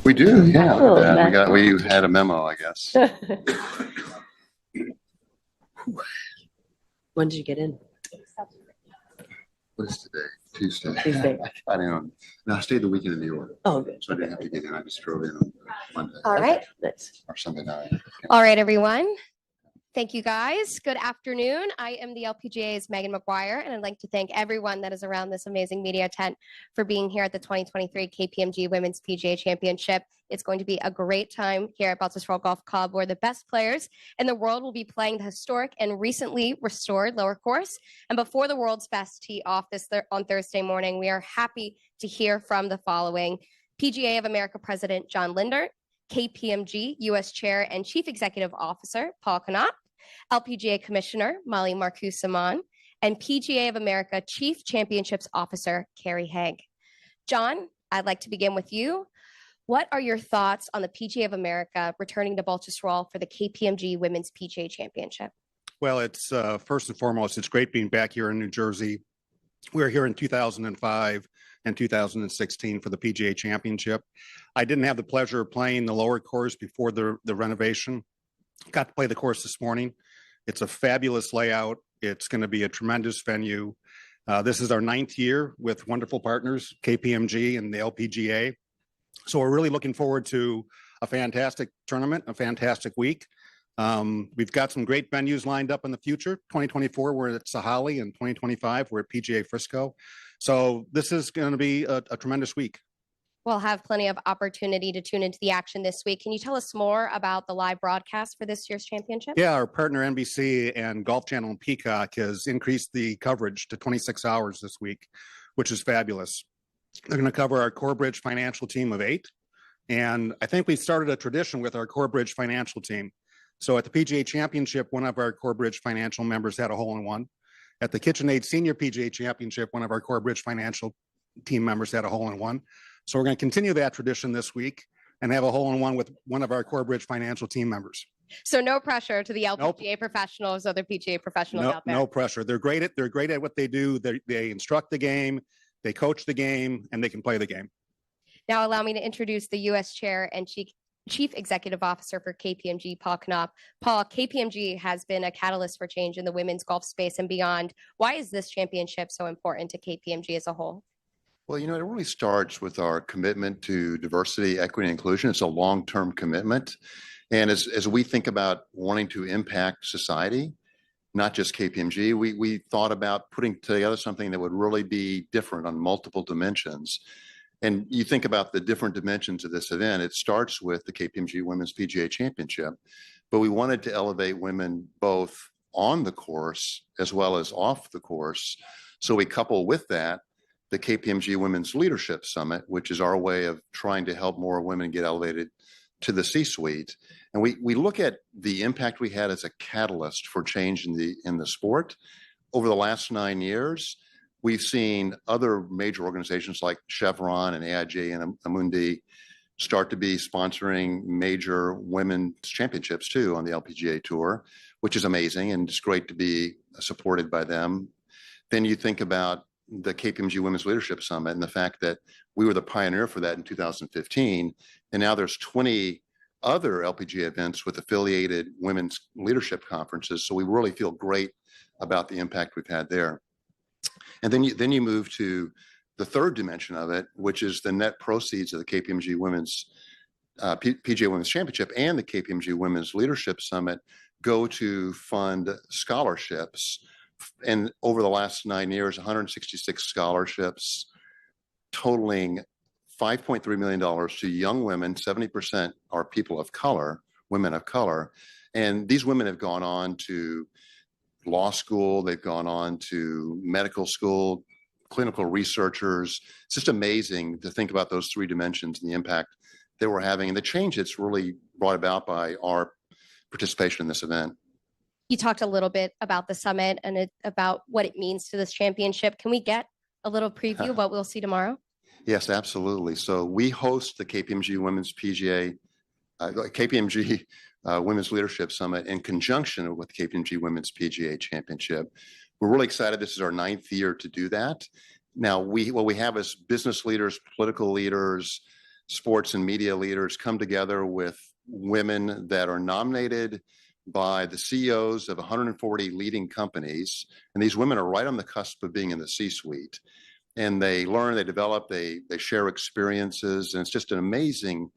We do, yeah. Look at that. We had a memo, I guess. When did you get in? What is today? Tuesday. Tuesday. I don't know. No, I stayed the weekend in New York. Oh, good. So I didn't have to get in. I just drove in on Monday. All right. Or Sunday night. All right, everyone. Thank you, guys. Good afternoon. I am the LPGA's Megan McGuire, and I'd like to thank everyone that is around this amazing media tent for being here at the 2023 KPMG Women's PGA Championship. It's going to be a great time here at Baltusrol Golf Club, where the best players in the world will be playing the historic and recently restored lower course. And before the world's best tee off on Thursday morning, we are happy to hear from the following: PGA of America President John Lindert, KPMG U.S. Chair and Chief Executive Officer Paul Connaught, LPGA Commissioner Molly Marcoux-Simon, and PGA of America Chief Championships Officer Carrie Haig. John, I'd like to begin with you. What are your thoughts on the PGA of America returning to Baltusrol for the KPMG Women's PGA Championship? Well, it's first and foremost, it's great being back here in New Jersey. We were here in 2005 and 2016 for the PGA Championship. I didn't have the pleasure of playing the lower course before the renovation. Got to play the course this morning. It's a fabulous layout. It's going to be a tremendous venue. This is our 9th year with wonderful partners, KPMG and the LPGA. So we're really looking forward to a fantastic tournament, a fantastic week. We've got some great venues lined up in the future. 2024, we're at Sahali, and 2025, we're at PGA Frisco. So this is going to be a tremendous week. We'll have plenty of opportunity to tune into the action this week. Can you tell us more about the live broadcast for this year's championship? Yeah, our partner NBC and Golf Channel and Peacock has increased the coverage to 26 hours this week, which is fabulous. They're going to cover our Corebridge financial team of 8. And I think we started a tradition with our Corebridge financial team. So at the PGA Championship, one of our Corebridge financial members had a hole-in-one. At the KitchenAid Senior PGA Championship, one of our Corebridge financial team members had a hole-in-one. So we're going to continue that tradition this week and have a hole-in-one with one of our Corebridge financial team members. So no pressure to the LPGA professionals or the PGA professionals out there. No pressure. They're great at what they do. They instruct the game, they coach the game, and they can play the game. Now allow me to introduce the U.S. Chair and Chief Executive Officer for KPMG, Paul Knopp. Paul, KPMG has been a catalyst for change in the women's golf space and beyond. Why is this championship so important to KPMG as a whole? Well, it really starts with our commitment to diversity, equity, and inclusion. It's a long-term commitment. And as we think about wanting to impact society, not just KPMG, we thought about putting together something that would really be different on multiple dimensions. And you think about the different dimensions of this event, it starts with the KPMG Women's PGA Championship, but we wanted to elevate women both on the course as well as off the course. So we couple with that the KPMG Women's Leadership Summit, which is our way of trying to help more women get elevated to the C-suite. And we look at the impact we had as a catalyst for change in the sport. Over the last 9 years, we've seen other major organizations like Chevron and AIG and Amundi start to be sponsoring major women's championships too on the LPGA Tour, which is amazing, and it's great to be supported by them. Then you think about the KPMG Women's Leadership Summit and the fact that we were the pioneer for that in 2015, and now there's 20 other LPGA events with affiliated women's leadership conferences. So we really feel great about the impact we've had there. And then you move to the third dimension of it, which is the net proceeds of the KPMG Women's PGA Women's Championship and the KPMG Women's Leadership Summit go to fund scholarships. And over the last 9 years, 166 scholarships totaling $5.3 million to young women. 70% are people of color, women of color. And these women have gone on to law school, they've gone on to medical school, clinical researchers. It's just amazing to think about those 3 dimensions and the impact that we're having and the change that's really brought about by our participation in this event. You talked a little bit about the summit and about what it means to this championship. Can we get a little preview of what we'll see tomorrow? Yes, absolutely. So we host the KPMG Women's Women's Leadership Summit in conjunction with KPMG Women's PGA Championship. We're really excited. This is our 9th year to do that. Now, what we have is business leaders, political leaders, sports and media leaders come together with women that are nominated by the CEOs of 140 leading companies. And these women are right on the cusp of being in the C-suite. And they learn, they develop, they share experiences. And it's just an amazing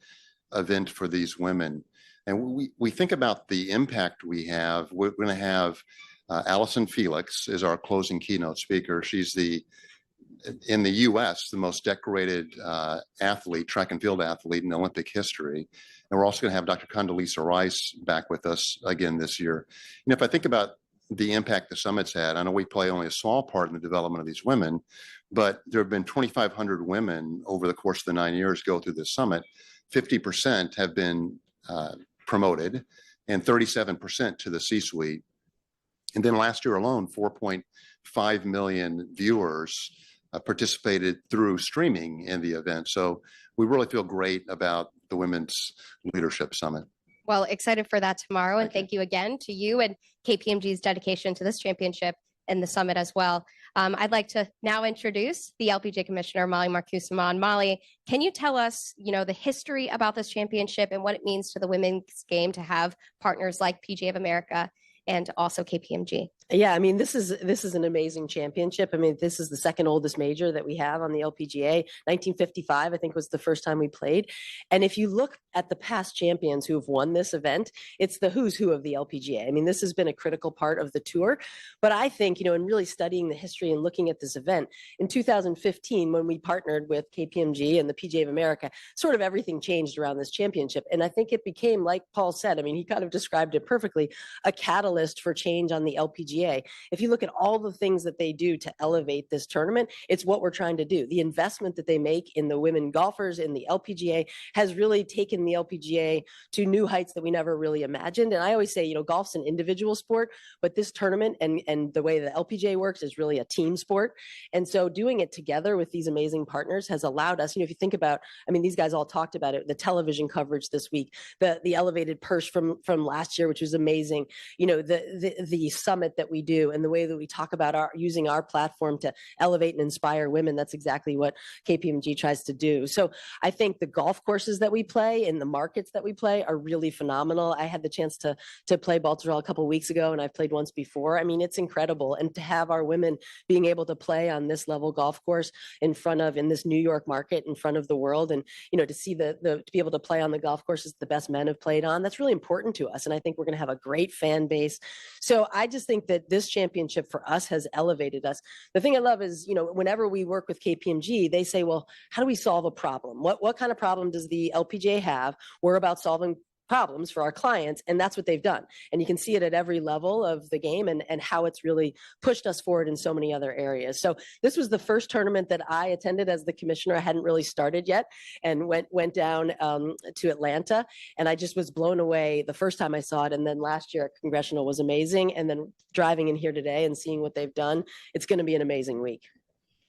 event for these women. And we think about the impact we have. We're going to have Allison Felix is our closing keynote speaker. She's in the U.S., the most decorated athlete, track and field athlete in Olympic history. And we're also going to have Dr. Condoleezza Rice back with us again this year. If I think about the impact the summit's had, I know we play only a small part in the development of these women, but there have been 2,500 women over the course of the 9 years go through this summit. 50% have been promoted and 37% to the C-suite. And then last year alone, 4.5 million viewers participated through streaming in the event. So we really feel great about the Women's Leadership Summit. Well, excited for that tomorrow. And thank you again to you and KPMG's dedication to this championship and the summit as well. I'd like to now introduce the LPGA Commissioner, Molly Marcoux-Simon. Molly, can you tell us, the history about this championship and what it means to the women's game to have partners like PGA of America and also KPMG? Yeah, I mean, this is an amazing championship. I mean, this is the second oldest major that we have on the LPGA. 1955, I think, was the first time we played. And if you look at the past champions who have won this event, it's the who's who of the LPGA. I mean, this has been a critical part of the tour. But I think, in really studying the history and looking at this event, in 2015, when we partnered with KPMG and the PGA of America, sort of everything changed around this championship. And I think it became, like Paul said, I mean, he kind of described it perfectly, a catalyst for change on the LPGA. If you look at all the things that they do to elevate this tournament, it's what we're trying to do. The investment that they make in the women golfers in the LPGA has really taken the LPGA to new heights that we never really imagined. And I always say, golf's an individual sport, but this tournament and the way the LPGA works is really a team sport. And so doing it together with these amazing partners has allowed us, if you think about, I mean, these guys all talked about it, the television coverage this week, the elevated purse from last year, which was amazing, the summit that we do and the way that we talk about using our platform to elevate and inspire women. That's exactly what KPMG tries to do. So I think the golf courses that we play and the markets that we play are really phenomenal. I had the chance to play Baltusrol a couple of weeks ago, and I've played once before. I mean, it's incredible. And to have our women being able to play on this level golf course in this New York market in front of the world, and to see to be able to play on the golf courses the best men have played on, that's really important to us. And I think we're going to have a great fan base. So I just think that this championship for us has elevated us. The thing I love is, whenever we work with KPMG, they say, well, how do we solve a problem? What kind of problem does the LPGA have? We're about solving problems for our clients, and that's what they've done. And you can see it at every level of the game and how it's really pushed us forward in so many other areas. So this was the first tournament that I attended as the commissioner. I hadn't really started yet, and went down to Atlanta, and I just was blown away the first time I saw it. And then last year at Congressional was amazing. And then driving in here today and seeing what they've done, it's going to be an amazing week.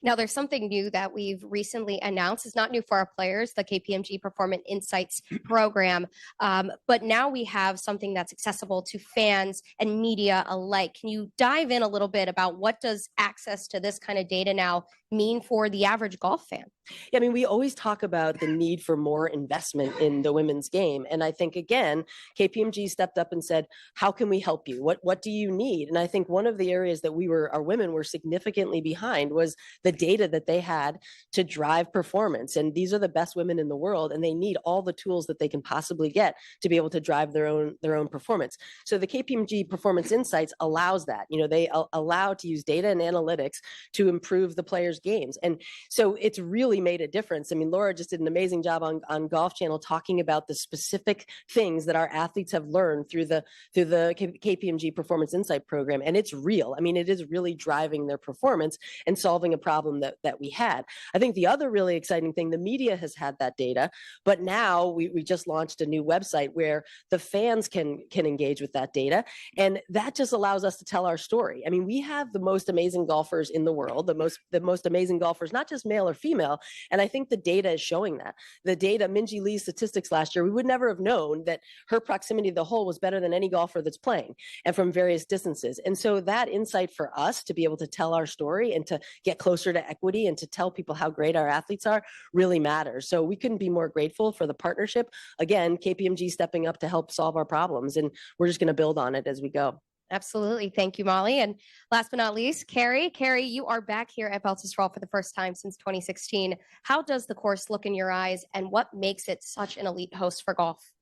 Now, there's something new that we've recently announced. It's not new for our players, the KPMG Performance Insights program, but now we have something that's accessible to fans and media alike. Can you dive in a little bit about what does access to this kind of data now mean for the average golf fan? Yeah, I mean, we always talk about the need for more investment in the women's game. And I think, again, KPMG stepped up and said, how can we help you? What do you need? And I think one of the areas that our women were significantly behind was the data that they had to drive performance. And these are the best women in the world, and they need all the tools that they can possibly get to be able to drive their own performance. So the KPMG Performance Insights allows that. They allow to use data and analytics to improve the players' games. And so it's really made a difference. I mean, Laura just did an amazing job on Golf Channel talking about the specific things that our athletes have learned through the KPMG Performance Insight program. And it's real. I mean, it is really driving their performance and solving a problem that we had. I think the other really exciting thing, the media has had that data, but now we just launched a new website where the fans can engage with that data. And that just allows us to tell our story. I mean, we have the most amazing golfers in the world, the most amazing golfers, not just male or female, well. And I think the data is showing that. The data, Minjee Lee's statistics last year, we would never have known that her proximity to the hole was better than any golfer that's playing and from various distances. And so that insight for us to be able to tell our story and to get closer to equity and to tell people how great our athletes are really matters. So we couldn't be more grateful for the partnership. Again, KPMG stepping up to help solve our problems, and we're just going to build on it as we go. Absolutely. Thank you, Molly. And last but not least, Carrie. Carrie, you are back here at Baltusrol for the first time since 2016. How does the course look in your eyes, and what makes it such an elite host for golf?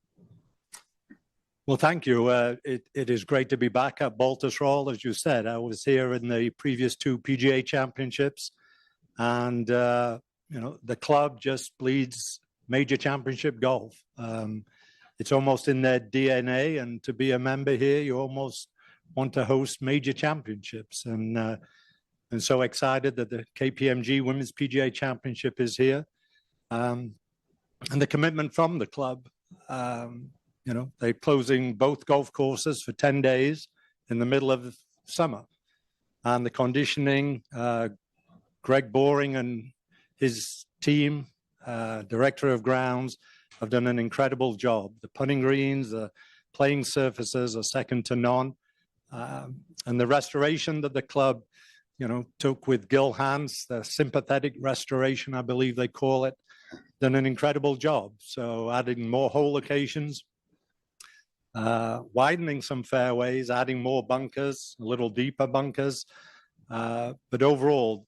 Well, thank you. It is great to be back at Baltusrol. As you said, I was here in the previous 2 PGA championships, and the club just bleeds major championship golf. It's almost in their DNA, and to be a member here, you almost want to host major championships. And so excited that the KPMG Women's PGA Championship is here. And the commitment from the club, they're closing both golf courses for 10 days in the middle of summer. And the conditioning, Greg Boring and his team, director of grounds, have done an incredible job. The putting greens, the playing surfaces are second to none. And the restoration that the club, took with Gil Hans, the sympathetic restoration, I believe they call it, done an incredible job. So adding more hole locations, widening some fairways, adding more bunkers, a little deeper bunkers. But overall,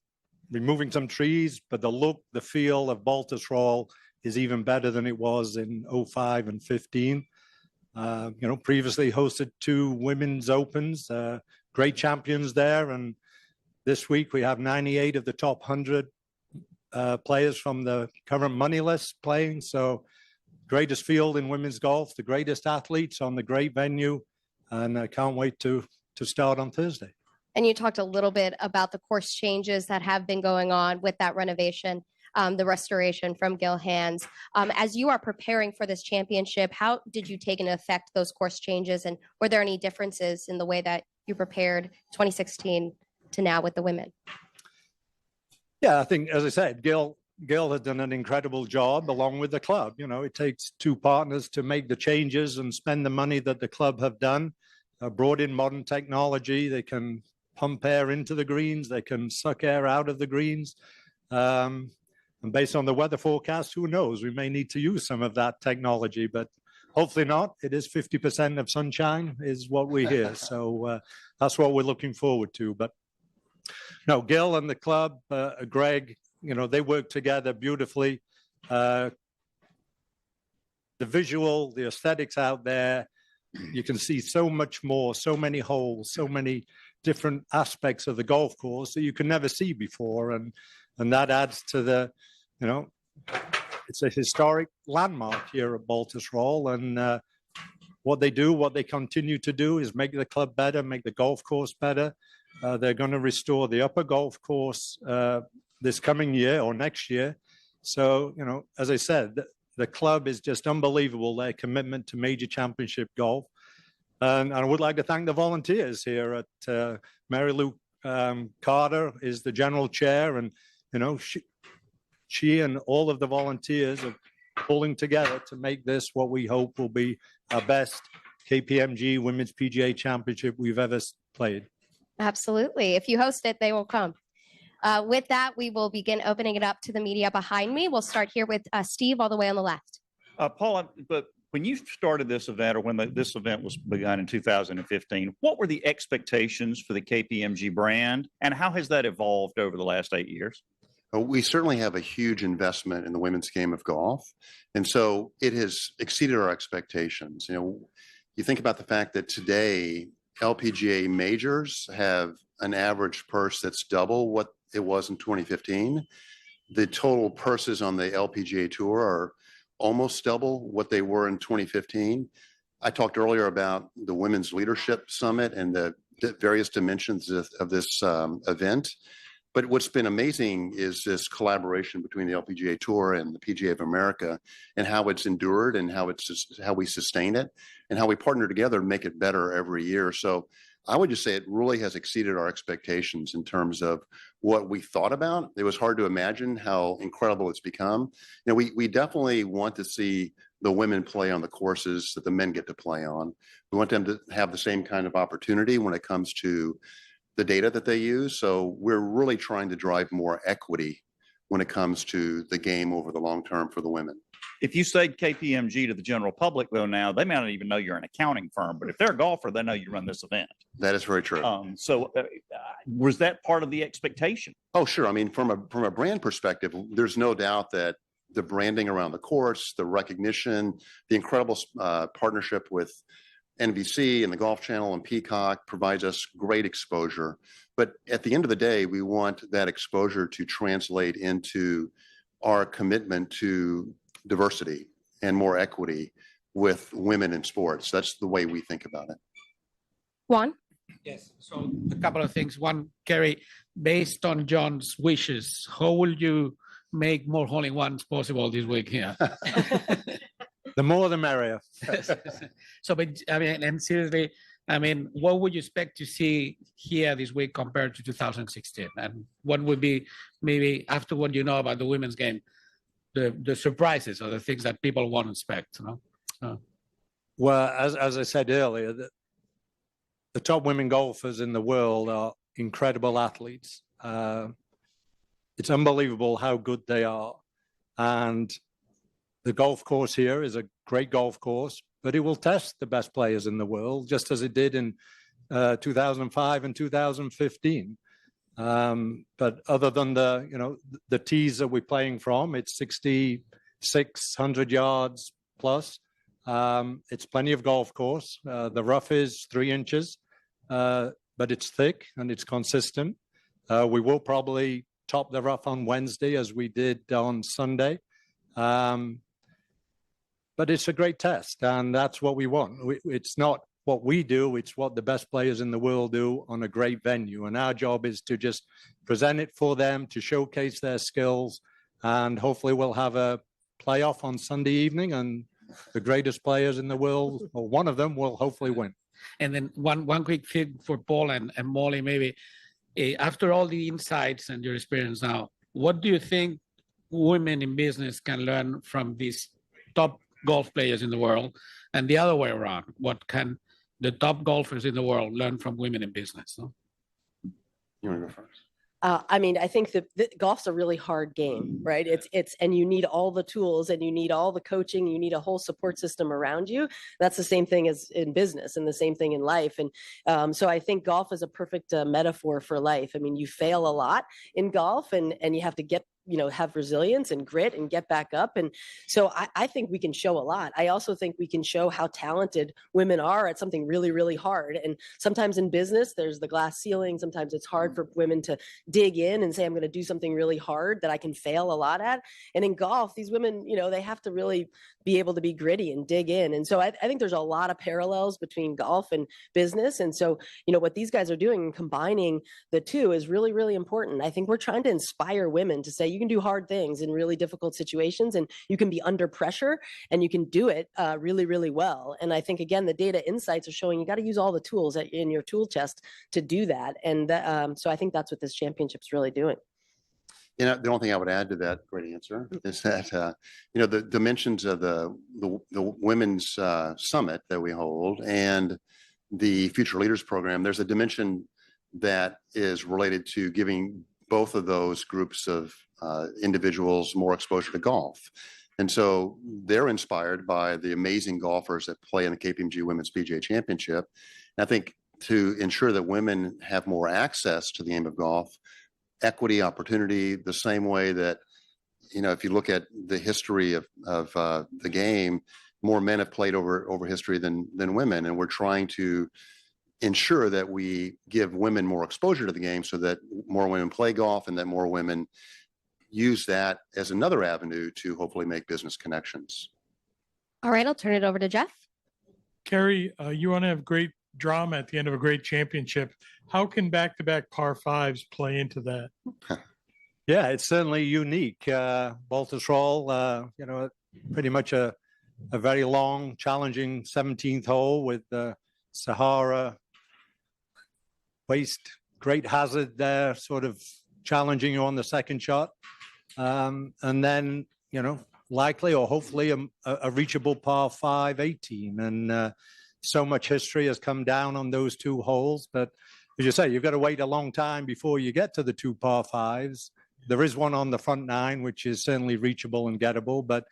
removing some trees, but the look, the feel of Baltusrol is even better than it was in 05 and 15. Previously hosted 2 women's opens, great champions there. And this week we have 98 of the top 100 players from the current money list playing. So greatest field in women's golf, the greatest athletes on the great venue. And I can't wait to start on Thursday. And you talked a little bit about the course changes that have been going on with that renovation. The restoration from Gil Hans. As you are preparing for this championship, how did you take into effect those course changes? And were there any differences in the way that you prepared 2016 to now with the women? Yeah, I think, as I said, Gil has done an incredible job along with the club. It takes 2 partners to make the changes and spend the money that the club have done. Brought in modern technology. They can pump air into the greens. They can suck air out of the greens. And based on the weather forecast, who knows? We may need to use some of that technology, but hopefully not. It is 50% of sunshine is what we hear. So that's what we're looking forward to. But no, Gil and the club, Greg, they work together beautifully. The visual, the aesthetics out there, you can see so much more, so many holes, so many different aspects of the golf course that you can never see before. And that adds to the, it's a historic landmark here at Baltusrol. And what they continue to do is make the club better, make the golf course better. They're going to restore the upper golf course this coming year or next year. So, as I said, the club is just unbelievable, their commitment to major championship golf. And I would like to thank the volunteers here at Mary Lou Carter is the general chair, and she and all of the volunteers are pulling together to make this what we hope will be our best KPMG Women's PGA Championship we've ever played. Absolutely. If you host it, they will come. With that, we will begin opening it up to the media behind me. We'll start here with Steve all the way on the left. Paul, but when you started this event, or when this event was begun in 2015, what were the expectations for the KPMG brand, and how has that evolved over the last 8 years? We certainly have a huge investment in the women's game of golf. And so it has exceeded our expectations. You think about the fact that today LPGA majors have an average purse that's double what it was in 2015. The total purses on the LPGA Tour are almost double what they were in 2015. I talked earlier about the Women's Leadership Summit and the various dimensions of this event. But what's been amazing is this collaboration between the LPGA Tour and the PGA of America, and how it's endured, and how we sustain it, and how we partner together to make it better every year. So I would just say it really has exceeded our expectations in terms of what we thought about. It was hard to imagine how incredible it's become. We definitely want to see the women play on the courses that the men get to play on. We want them to have the same kind of opportunity when it comes to the data that they use. So we're really trying to drive more equity when it comes to the game over the long term for the women. If you say KPMG to the general public, though, now they may not even know you're an accounting firm, but if they're a golfer, they know you run this event. That is very true. Was that part of the expectation? Oh, sure. I mean, from a brand perspective, there's no doubt that the branding around the course, the recognition, the incredible partnership with NBC and the Golf Channel and Peacock provides us great exposure. But at the end of the day, we want that exposure to translate into our commitment to diversity and more equity with women in sports. That's the way we think about it. Juan? Yes. So a couple of things. One, Kerry, based on John's wishes, how will you make more hole-in-ones possible this week here? The more the merrier. So, but I mean, and seriously, I mean, what would you expect to see here this week compared to 2016? And what would be maybe after what you know about the women's game, the surprises or the things that people won't expect? You know? Well, as I said earlier, the top women golfers in the world are incredible athletes. It's unbelievable how good they are. And the golf course here is a great golf course, but it will test the best players in the world, just as it did in 2005 and 2015. But other than the tees that we're playing from, it's 6,600 yards plus. It's plenty of golf course. The rough is 3 inches, but it's thick and it's consistent. We will probably top the rough on Wednesday as we did on Sunday. But it's a great test, and that's what we want. It's not what we do, it's what the best players in the world do on a great venue. And our job is to just present it for them, to showcase their skills, and hopefully we'll have a playoff on Sunday evening, and the greatest players in the world, or one of them, will hopefully win. And then one quick thing for Paul and Molly, maybe. After all the insights and your experience now, what do you think women in business can learn from these top golf players in the world, and the other way around? What can the top golfers in the world learn from women in business? No? You want to go first? I mean, I think that golf's a really hard game, right? And you need all the tools and you need all the coaching, you need a whole support system around you. That's the same thing as in business and the same thing in life. And so I think golf is a perfect metaphor for life. I mean, you fail a lot in golf and you have to have resilience and grit and get back up. And so I think we can show a lot. I also think we can show how talented women are at something really, really hard. And sometimes in business, there's the glass ceiling. Sometimes it's hard for women to dig in and say, I'm going to do something really hard that I can fail a lot at. And in golf, these women, they have to really be able to be gritty and dig in. And so I think there's a lot of parallels between golf and business. And so, what these guys are doing and combining the two is really, really important. I think we're trying to inspire women to say, you can do hard things in really difficult situations, and you can be under pressure and you can do it really, really well. And I think, again, the data insights are showing you got to use all the tools in your tool chest to do that. And so I think that's what this championship's really doing. The only thing I would add to that great answer is that, the dimensions of the women's summit that we hold and the Future Leaders Program, there's a dimension that is related to giving both of those groups of individuals more exposure to golf. And so they're inspired by the amazing golfers that play in the KPMG Women's PGA Championship. And I think to ensure that women have more access to the game of golf, equity, opportunity, the same way that, if you look at the history of the game, more men have played over history than women. And we're trying to ensure that we give women more exposure to the game so that more women play golf and that more women use that as another avenue to hopefully make business connections. All right, I'll turn it over to Jeff. Kerry, you want to have great drama at the end of a great championship. How can back-to-back par fives play into that? Yeah, it's certainly unique. Baltusrol, pretty much a very long, challenging 17th hole with the Sahara waste great hazard there, sort of challenging you on the second shot. And then, likely or hopefully a reachable par 5 18. And so much history has come down on those two holes. But as you say, you've got to wait a long time before you get to the two par 5s. There is one on the front 9, which is certainly reachable and gettable, but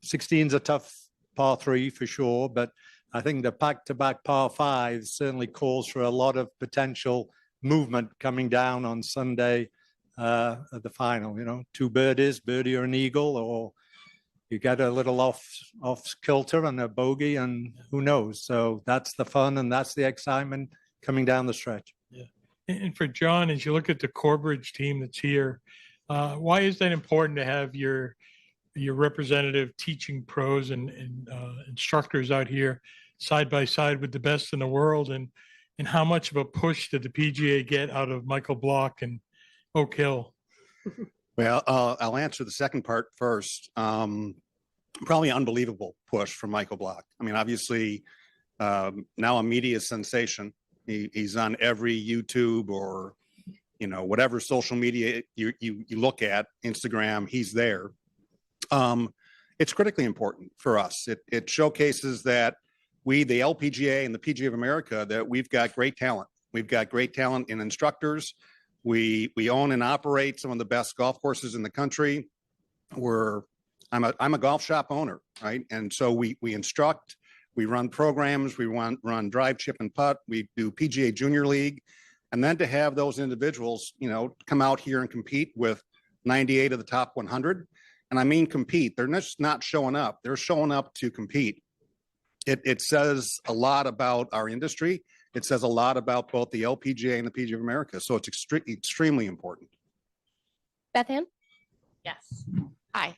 16 is a tough par 3 for sure. But I think the back-to-back par 5s certainly calls for a lot of potential movement coming down on Sunday at the final. 2 birdies, birdie or an eagle, or you get a little off kilter and a bogey, and who knows. So that's the fun and that's the excitement coming down the stretch. Yeah. And for John, as you look at the Corbridge team that's here, why is that important to have your representative teaching pros and instructors out here side by side with the best in the world? And how much of a push did the PGA get out of Michael Block and Oak Hill? Well, I'll answer the second part first. Probably unbelievable push from Michael Block. I mean, obviously, now a media sensation. He's on every YouTube or, whatever social media you look at, Instagram, he's there. It's critically important for us. It showcases that we, the LPGA and the PGA of America, that we've got great talent. We've got great talent in instructors. We own and operate some of the best golf courses in the country. I'm a golf shop owner, right? And so we instruct, we run programs, we run drive, chip, and putt. We do PGA Junior League, and then to have those individuals, come out here and compete with 98 of the top 100. And I mean compete. They're just not showing up. They're showing up to compete. It says a lot about our industry. It says a lot about both the LPGA and the PGA of America. So it's extremely important. Beth Ann? Yes. Hi.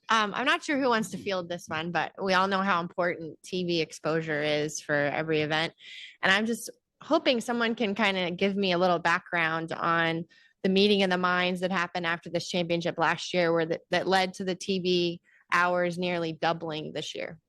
I'm not sure who wants to field this one, but we all know how important TV exposure is for every event. And I'm just hoping someone can kind of give me a little background on the meeting of the minds that happened after this championship last year, where that led to the TV hours nearly doubling this year.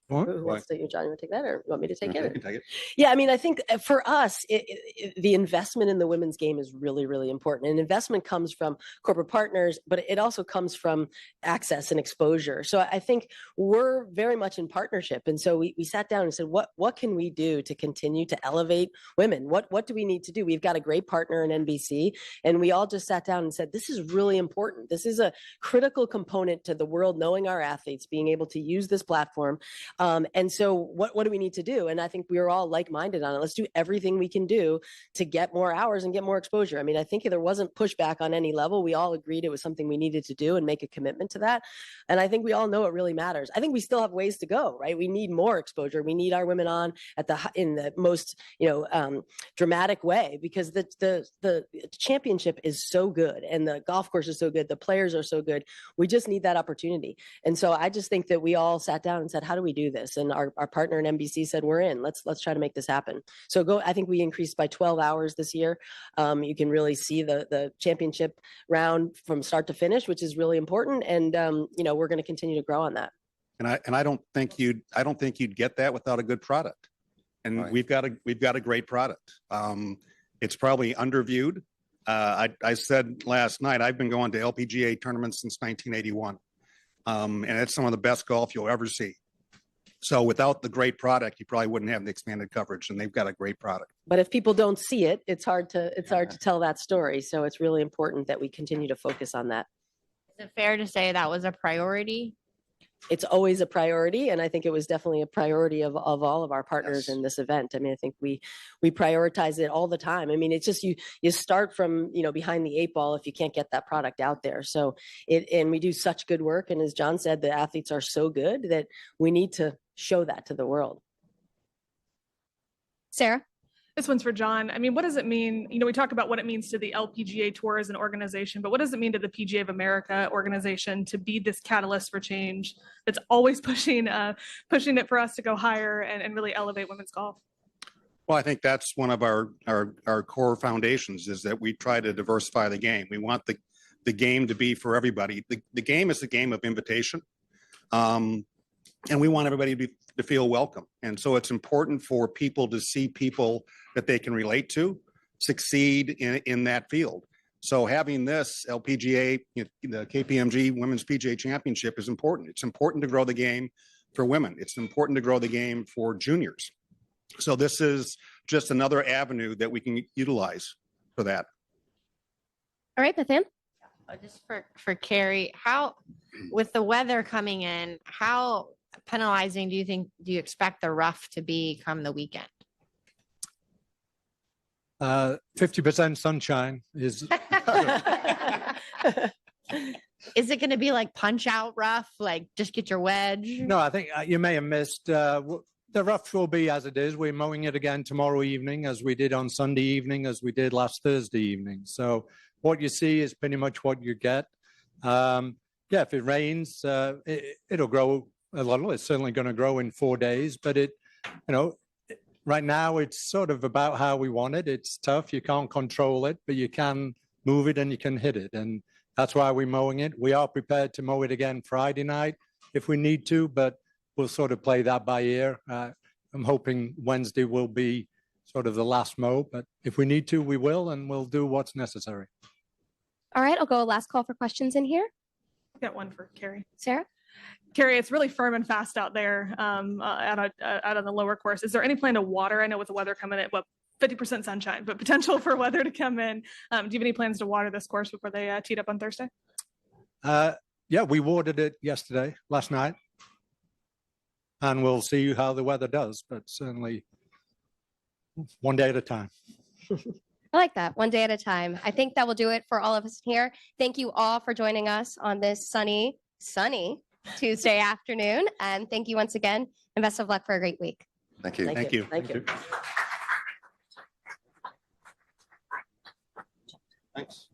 Who wants to take it? John, you want to take that, or you want me to take it? I can take it. Yeah, I mean, I think for us, the investment in the women's game is really, really important. And investment comes from corporate partners, but it also comes from access and exposure. So I think we're very much in partnership. And so we sat down and said, what can we do to continue to elevate women? What do we need to do? We've got a great partner in NBC, and we all just sat down and said, this is really important. This is a critical component to the world knowing our athletes, being able to use this platform. And so what do we need to do? And I think we were all like-minded on it. Let's do everything we can do to get more hours and get more exposure. I mean, I think there wasn't pushback on any level. We all agreed it was something we needed to do and make a commitment to that. And I think we all know it really matters. I think we still have ways to go, right? We need more exposure. We need our women on in the most, dramatic way, because the championship is so good and the golf course is so good. The players are so good. We just need that opportunity. And so I just think that we all sat down and said, how do we do this? And our partner in NBC said, we're in. Let's try to make this happen. So I think we increased by 12 hours this year. You can really see the championship round from start to finish, which is really important. And we're going to continue to grow on that. And I don't think you'd get that without a good product. And right. We've got a great product. It's probably underviewed. I said last night, I've been going to LPGA tournaments since 1981. And it's some of the best golf you'll ever see. So without the great product, you probably wouldn't have the expanded coverage, and they've got a great product. But if people don't see it, it's hard to tell that story. So it's really important that we continue to focus on that. Is it fair to say that was a priority? It's always a priority, and I think it was definitely a priority of all of our partners in this event. I mean, I think we prioritize it all the time. I mean, it's just you start from behind the 8 ball if you can't get that product out there. So and we do such good work, and as John said, the athletes are so good that we need to show that to the world. Sarah? This one's for John. I mean, what does it mean? We talk about what it means to the LPGA Tour as an organization, but what does it mean to the PGA of America organization to be this catalyst for change that's always pushing it for us to go higher and really elevate women's golf? Well, I think that's one of our core foundations, is that we try to diversify the game. We want the game to be for everybody. The game is a game of invitation. And we want everybody to feel welcome. And so it's important for people to see people that they can relate to succeed in that field. So having this LPGA, the KPMG Women's PGA Championship is important. It's important to grow the game for women. It's important to grow the game for juniors. So this is just another avenue that we can utilize for that. All right, Bethan. Just for Carrie, how, with the weather coming in, how penalizing do you expect the rough to be come the weekend? 50% sunshine is. Is it going to be like punch out rough, like just get your wedge? No, I think you may have missed. The rough will be as it is. We're mowing it again tomorrow evening, as we did on Sunday evening, as we did last Thursday evening. So what you see is pretty much what you get. Yeah, if it rains, it'll grow a little. It's certainly going to grow in 4 days, but right now it's sort of about how we want it. It's tough. You can't control it, but you can move it and you can hit it. And that's why we're mowing it. We are prepared to mow it again Friday night if we need to, but we'll sort of play that by ear. I'm hoping Wednesday will be sort of the last mow, but if we need to, we will, and we'll do what's necessary. All right, I'll go last call for questions in here. I've got one for Carrie. Sarah? Carrie, it's really firm and fast out there out on the lower course. Is there any plan to water? I know with the weather coming in, 50% sunshine, but potential for weather to come in. Do you have any plans to water this course before they teed up on Thursday? Yeah, we watered it last night. And we'll see how the weather does, but certainly one day at a time. I like that. One day at a time. I think that will do it for all of us here. Thank you all for joining us on this sunny Tuesday afternoon. And thank you once again, and best of luck for a great week. Thank you. Thank you. Thank you. Thanks.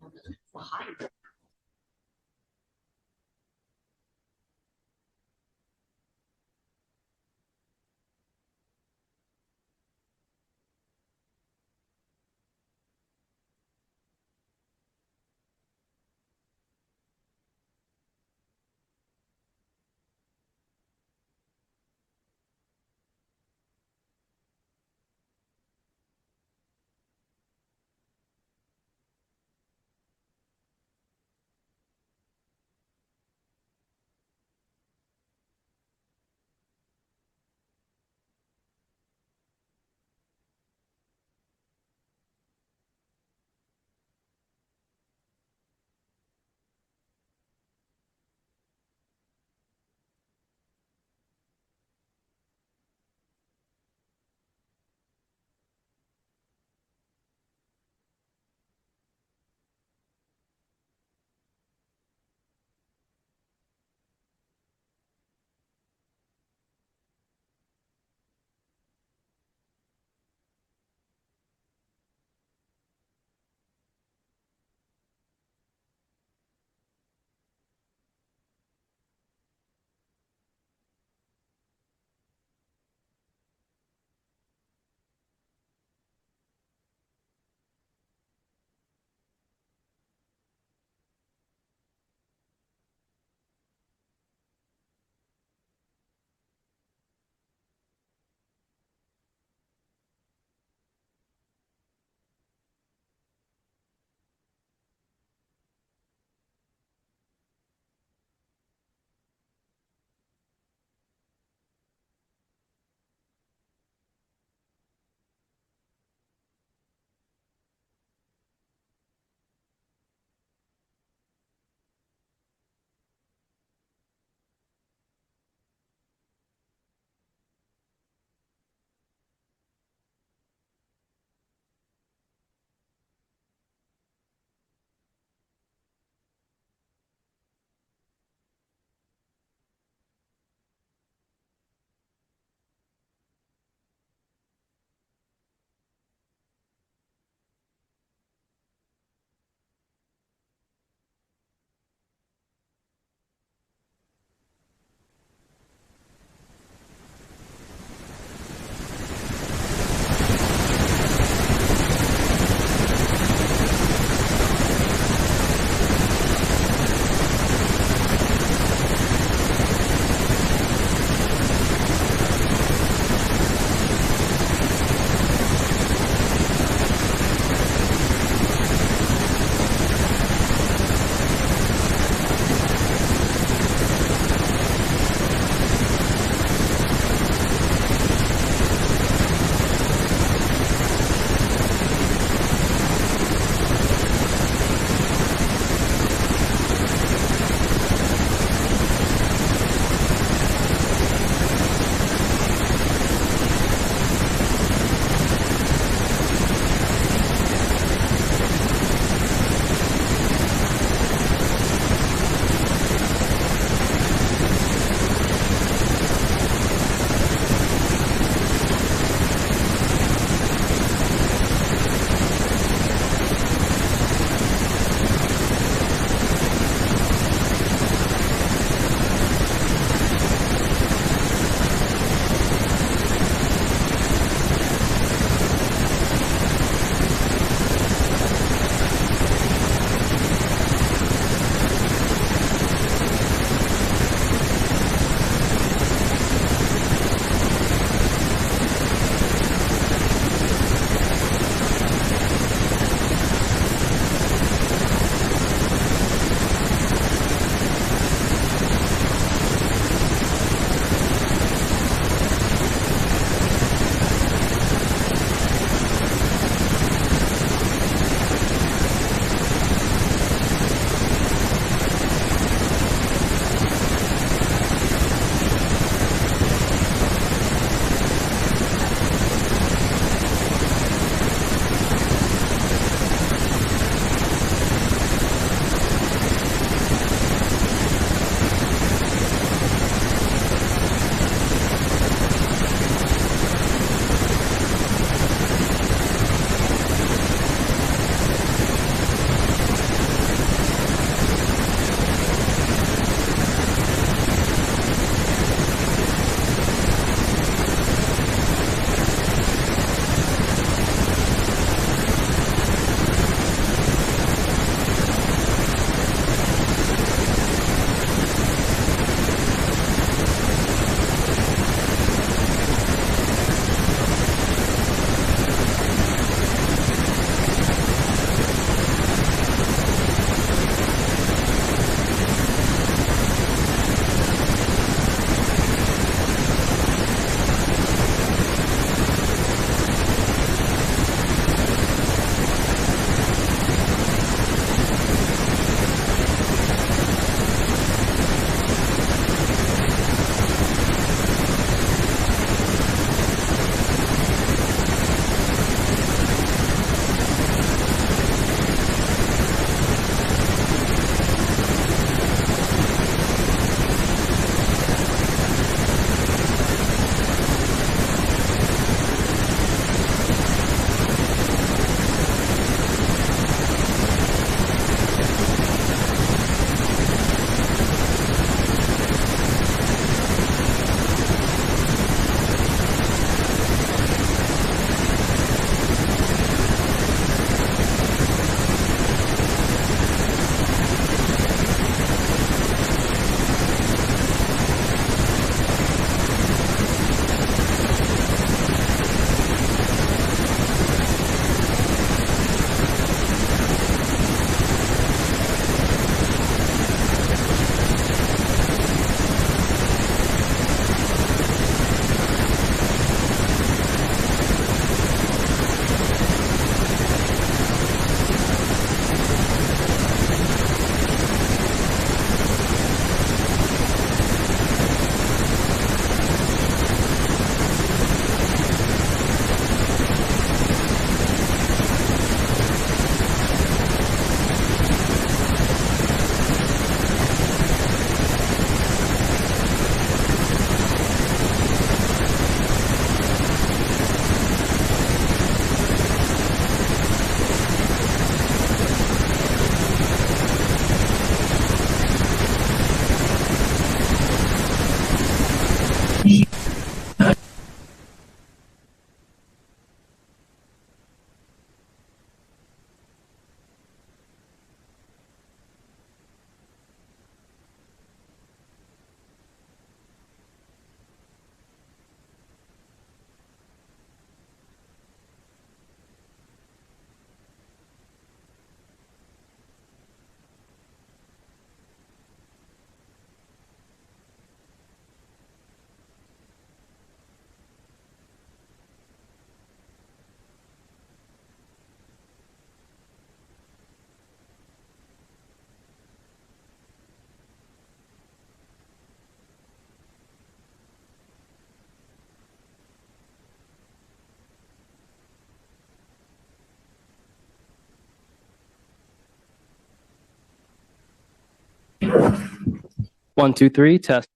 1, 2, 3, test.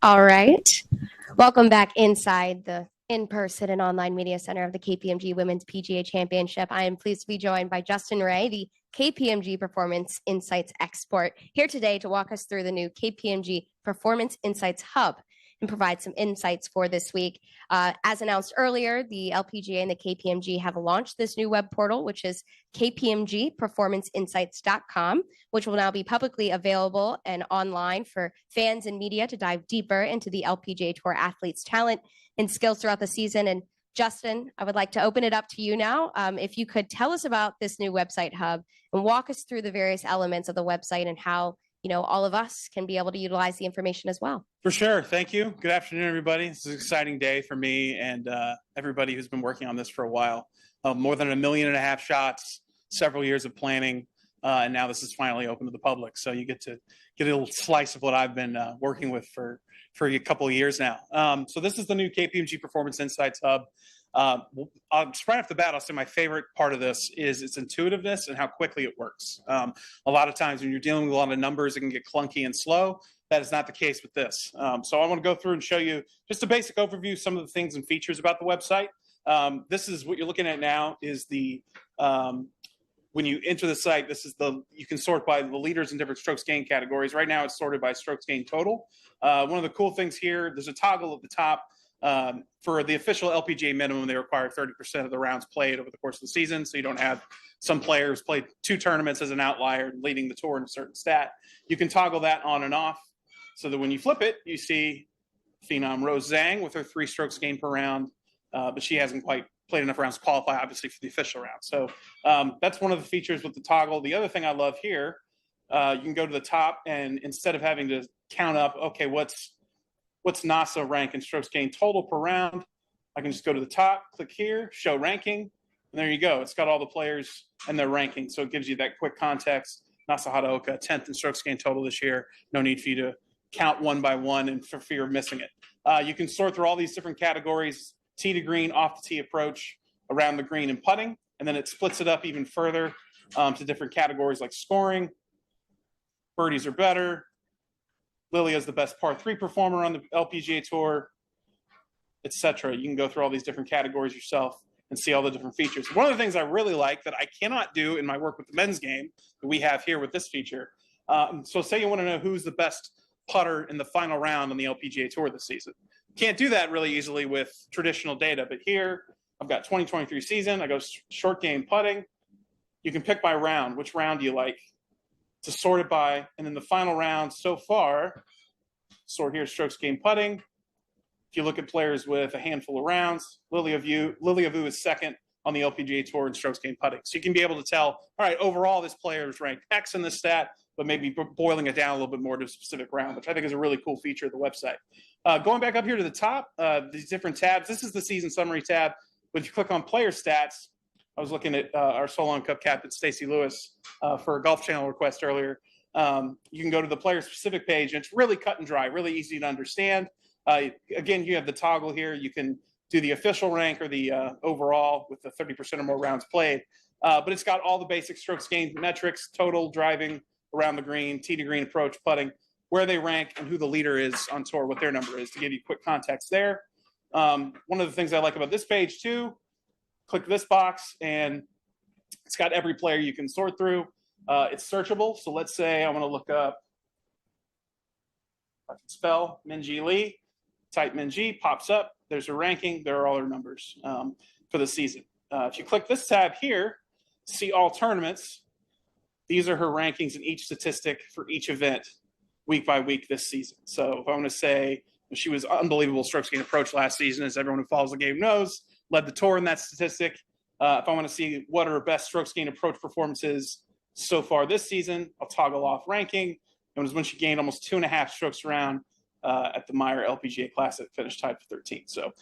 All right. Welcome back inside the in-person and online media center of the KPMG Women's PGA Championship. I am pleased to be joined by Justin Ray, the KPMG Performance Insights expert, here today to walk us through the new KPMG Performance Insights Hub and provide some insights for this week. As announced earlier, the LPGA and the KPMG have launched this new web portal, which is kpmgperformanceinsights.com, which will now be publicly available and online for fans and media to dive deeper into the LPGA Tour athletes' talent and skills throughout the season. And Justin, I would like to open it up to you now. If you could tell us about this new website hub and walk us through the various elements of the website and how all of us can be able to utilize the information as well. For sure. Thank you. Good afternoon, everybody. This is an exciting day for me and everybody who's been working on this for a while. More than 1.5 million shots, several years of planning, and now this is finally open to the public. So you get to get a little slice of what I've been working with for a couple of years now. So this is the new KPMG Performance Insights Hub. Right off the bat, I'll say my favorite part of this is its intuitiveness and how quickly it works. A lot of times when you're dealing with a lot of numbers, it can get clunky and slow. That is not the case with this. So I want to go through and show you just a basic overview of some of the things and features about the website. This is what you're looking at now is the when you enter the site, you can sort by the leaders in different strokes gained categories. Right now it's sorted by strokes gained total. One of the cool things here, there's a toggle at the top. For the official LPGA minimum, they require 30% of the rounds played over the course of the season. So you don't have some players play 2 tournaments as an outlier leading the tour in a certain stat. You can toggle that on and off so that when you flip it, you see Phenom Rose Zhang with her 3 strokes gained per round, but she hasn't quite played enough rounds to qualify, obviously, for the official round. So that's one of the features with the toggle. The other thing I love here, you can go to the top and instead of having to count up, okay, what's NASA rank in strokes gained total per round, I can just go to the top, click here, show ranking, and there you go. It's got all the players and their ranking, so it gives you that quick context. Nasa Hadaoka, 10th in strokes gained total this year. No need for you to count one by one and for fear of missing it. You can sort through all these different categories, tee to green, off the tee approach, around the green and putting, and then it splits it up even further to different categories like scoring, birdies are better, Lilia is the best par 3 performer on the LPGA Tour, etc. You can go through all these different categories yourself and see all the different features. One of the things I really like that I cannot do in my work with the men's game that we have here with this feature. So say you want to know who's the best putter in the final round on the LPGA Tour this season. Can't do that really easily with traditional data, but here I've got 2023 season. I go short game putting. You can pick by round. Which round do you like? To sort it by, and then the final round so far, sort here strokes gained putting. If you look at players with a handful of rounds, Lilia Vu is second on the LPGA Tour in strokes gained putting. So you can be able to tell, all right, overall this player is ranked X in this stat, but maybe boiling it down a little bit more to a specific round, which I think is a really cool feature of the website. Going back up here to the top, these different tabs. This is the season summary tab. But if you click on player stats, I was looking at our Solon Cup captain, Stacey Lewis, for a Golf Channel request earlier. You can go to the player-specific page, and it's really cut and dry, really easy to understand. Again, you have the toggle here. You can do the official rank or the overall with the 30% or more rounds played. But it's got all the basic strokes gained metrics, total, driving, around the green, tee to green approach, putting, where they rank, and who the leader is on tour, what their number is, to give you quick context there. One of the things I like about this page, too, click this box and it's got every player you can sort through. It's searchable. So let's say I want to look up, I can spell Minjee Lee, type Minjee, pops up. There's her ranking. There are all her numbers for the season. If you click this tab here, see all tournaments. These are her rankings in each statistic for each event week by week this season. So if I want to say she was unbelievable strokes gained approach last season, as everyone who follows the game knows, led the tour in that statistic. If I want to see what are her best strokes gained approach performances so far this season, I'll toggle off ranking. It was when she gained almost 2.5 strokes around at the Meyer LPGA Classic, finished tied for 13th. So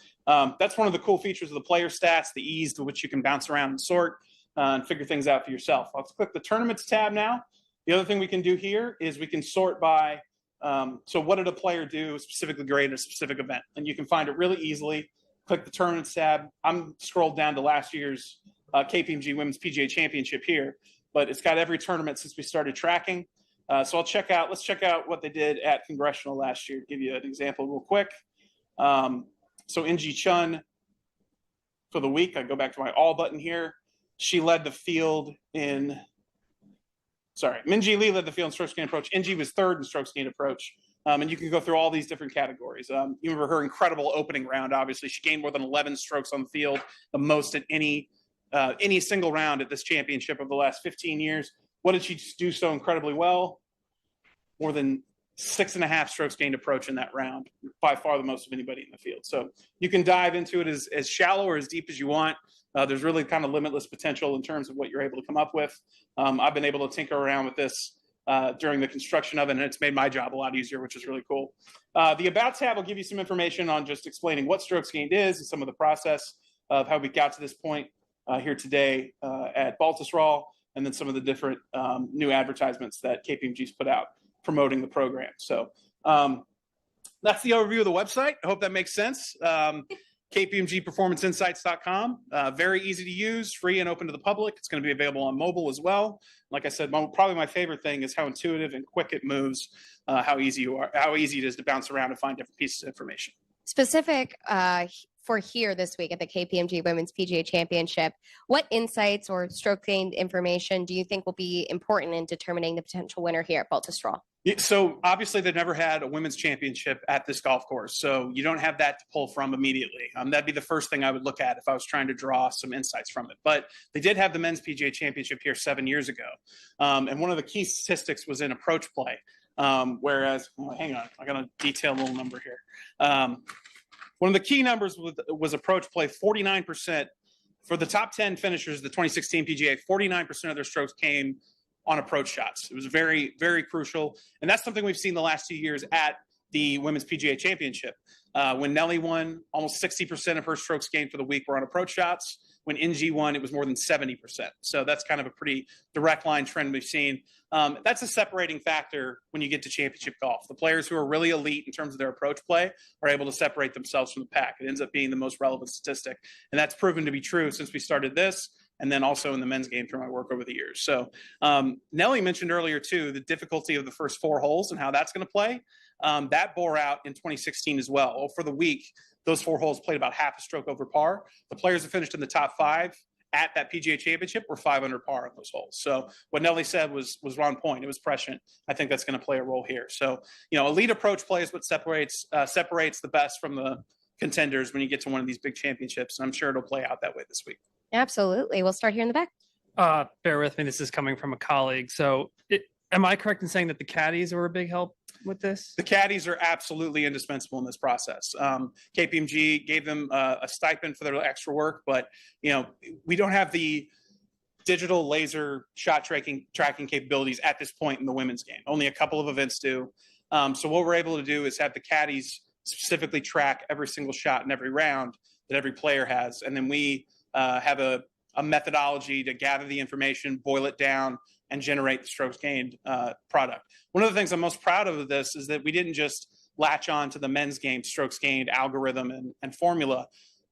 that's one of the cool features of the player stats, the ease to which you can bounce around and sort and figure things out for yourself. Let's click the tournaments tab now. The other thing we can do here is we can sort by, so what did a player do specifically great at a specific event? And you can find it really easily. Click the tournaments tab. I'm scrolled down to last year's KPMG Women's PGA Championship here, but it's got every tournament since we started tracking. So let's check out what they did at Congressional last year. Give you an example real quick. So Inji Chun for the week, I go back to my all button here. She led the field in, Minji Lee led the field in strokes gained approach. Inji was third in strokes gained approach. And you can go through all these different categories. You remember her incredible opening round, obviously. She gained more than 11 strokes on the field, the most at any single round at this championship of the last 15 years. What did she do so incredibly well? More than 6.5 strokes gained approach in that round, by far the most of anybody in the field. So you can dive into it as shallow or as deep as you want. There's really kind of limitless potential in terms of what you're able to come up with. I've been able to tinker around with this during the construction of it, and it's made my job a lot easier, which is really cool. The About tab will give you some information on just explaining what strokes gained is and some of the process of how we got to this point here today at Baltusrol, and then some of the different new advertisements that KPMG's put out promoting the program. So that's the overview of the website. I hope that makes sense. KPMGperformanceinsights.com. Very easy to use, free and open to the public. It's going to be available on mobile as well. Like I said, probably my favorite thing is how intuitive and quick it moves, how easy it is to bounce around and find different pieces of information. Specific for here this week at the KPMG Women's PGA Championship, what insights or stroke gained information do you think will be important in determining the potential winner here at Baltusrol? So obviously they've never had a women's championship at this golf course, so you don't have that to pull from immediately. That'd be the first thing I would look at if I was trying to draw some insights from it. But they did have the men's PGA Championship here 7 years ago, and one of the key statistics was in approach play. Whereas, hang on, I got a detailed little number here. One of the key numbers was approach play. 49% for the top 10 finishers, the 2016 PGA, 49% of their strokes came on approach shots. It was very, very crucial. And that's something we've seen the last 2 years at the Women's PGA Championship. When Nelly won, almost 60% of her strokes gained for the week were on approach shots. When NG won, it was more than 70%. So that's kind of a pretty direct line trend we've seen. That's a separating factor when you get to championship golf. The players who are really elite in terms of their approach play are able to separate themselves from the pack. It ends up being the most relevant statistic. And that's proven to be true since we started this, and then also in the men's game through my work over the years. So Nelly mentioned earlier, too, the difficulty of the first 4 holes and how that's going to play. That bore out in 2016 as well. For the week, those 4 holes played about half a stroke over par. The players who finished in the top 5 at that PGA Championship were 5 under par on those holes. So what Nelly said was on point. It was prescient. I think that's going to play a role here. So, elite approach play is what separates the best from the contenders when you get to one of these big championships. And I'm sure it'll play out that way this week. Absolutely. We'll start here in the back. Bear with me. This is coming from a colleague. So am I correct in saying that the caddies were a big help with this? The caddies are absolutely indispensable in this process. KPMG gave them a stipend for their extra work, but we don't have the digital laser shot tracking capabilities at this point in the women's game. Only a couple of events do. So what we're able to do is have the caddies specifically track every single shot in every round that every player has, and then we have a methodology to gather the information, boil it down, and generate the strokes gained product. One of the things I'm most proud of this is that we didn't just latch on to the men's game strokes gained algorithm and formula.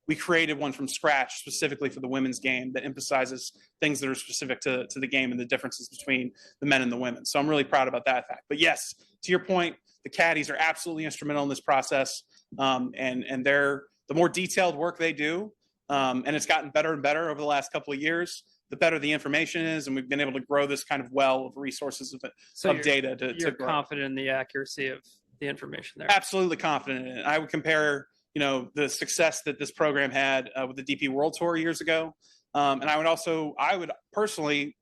We created one from scratch specifically for the women's game that emphasizes things that are specific to the game and the differences between the men and the women. So I'm really proud about that fact. But yes, to your point, the caddies are absolutely instrumental in this process. And they're the more detailed work they do, and it's gotten better and better over the last couple of years, the better the information is, and we've been able to grow this kind of well of resources of data to grow. Confident in the accuracy of the information there? Absolutely confident in it. I would compare, the success that this program had with the DP World Tour years ago. And I would personally,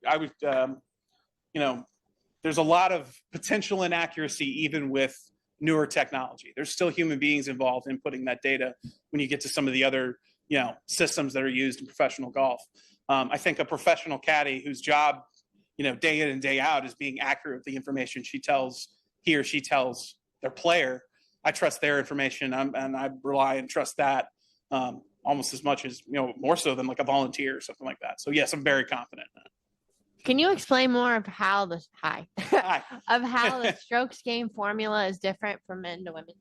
there's a lot of potential inaccuracy even with newer technology. There's still human beings involved in putting that data when you get to some of the other, systems that are used in professional golf. I think a professional caddy whose job, day in and day out is being accurate with the information he or she tells their player. I trust their information, and I rely and trust that almost as much as, more so than like a volunteer or something like that. So yes, I'm very confident in that. Can you explain more of how the of how the strokes game formula is different from men to women?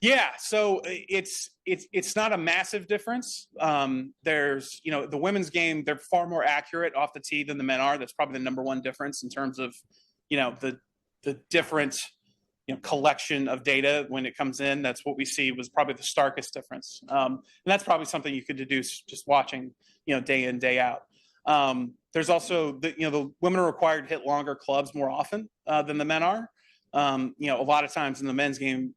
Yeah, so it's not a massive difference. There's the women's game, they're far more accurate off the tee than the men are. That's probably the number one difference in terms of the different collection of data when it comes in. That's what we see was probably the starkest difference, and that's probably something you could deduce just watching day in day out. There's also the women are required to hit longer clubs more often than the men are. A lot of times in the men's game,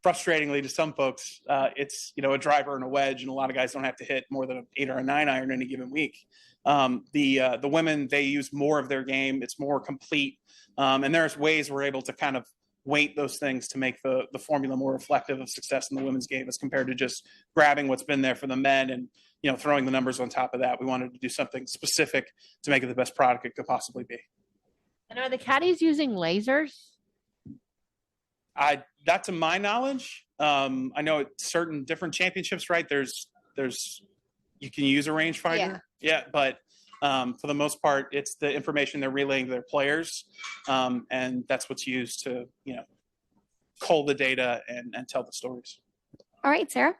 frustratingly to some folks, it's a driver and a wedge, and a lot of guys don't have to hit more than an 8 or a 9 iron in a given week. The women, they use more of their game. It's more complete, and there's ways we're able to kind of weight those things to make the formula more reflective of success in the women's game as compared to just grabbing what's been there for the men and throwing the numbers on top of that. We wanted to do something specific to make it the best product it could possibly be. And are the caddies using lasers? Not to my knowledge. I know at certain different championships, right? There's you can use a rangefinder. Yeah, but for the most part, it's the information they're relaying to their players, and that's what's used to cull the data and tell the stories. All right, Sarah.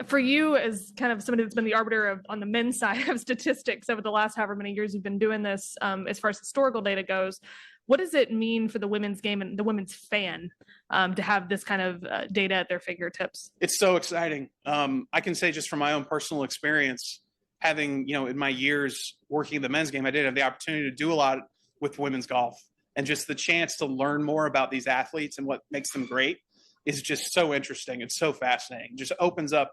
For you, as kind of somebody that's been the arbiter of on the men's side of statistics over the last however many years you've been doing this, as far as historical data goes, what does it mean for the women's game and the women's fan to have this kind of data at their fingertips? It's so exciting. I can say just from my own personal experience, having in my years working in the men's game, I did have the opportunity to do a lot with women's golf, and just the chance to learn more about these athletes and what makes them great is just so interesting. It's so fascinating. It just opens up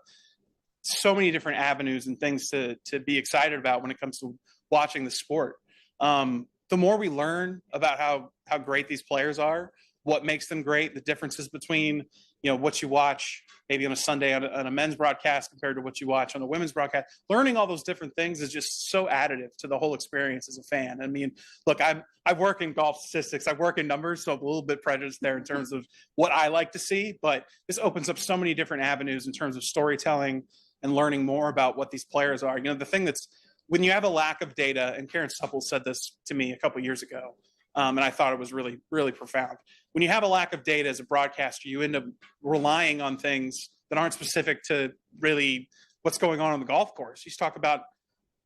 so many different avenues and things to be excited about when it comes to watching the sport. The more we learn about how great these players are, what makes them great, the differences between what you watch maybe on a Sunday on a men's broadcast compared to what you watch on a women's broadcast, learning all those different things is just so additive to the whole experience as a fan. I mean, look, I work in golf statistics, I work in numbers, so I'm a little bit prejudiced there in terms of what I like to see, but this opens up so many different avenues in terms of storytelling and learning more about what these players are. The thing that's, when you have a lack of data, and Karen Supple said this to me a couple years ago, and I thought it was really, really profound. When you have a lack of data as a broadcaster, you end up relying on things that aren't specific to really what's going on the golf course. You talk about,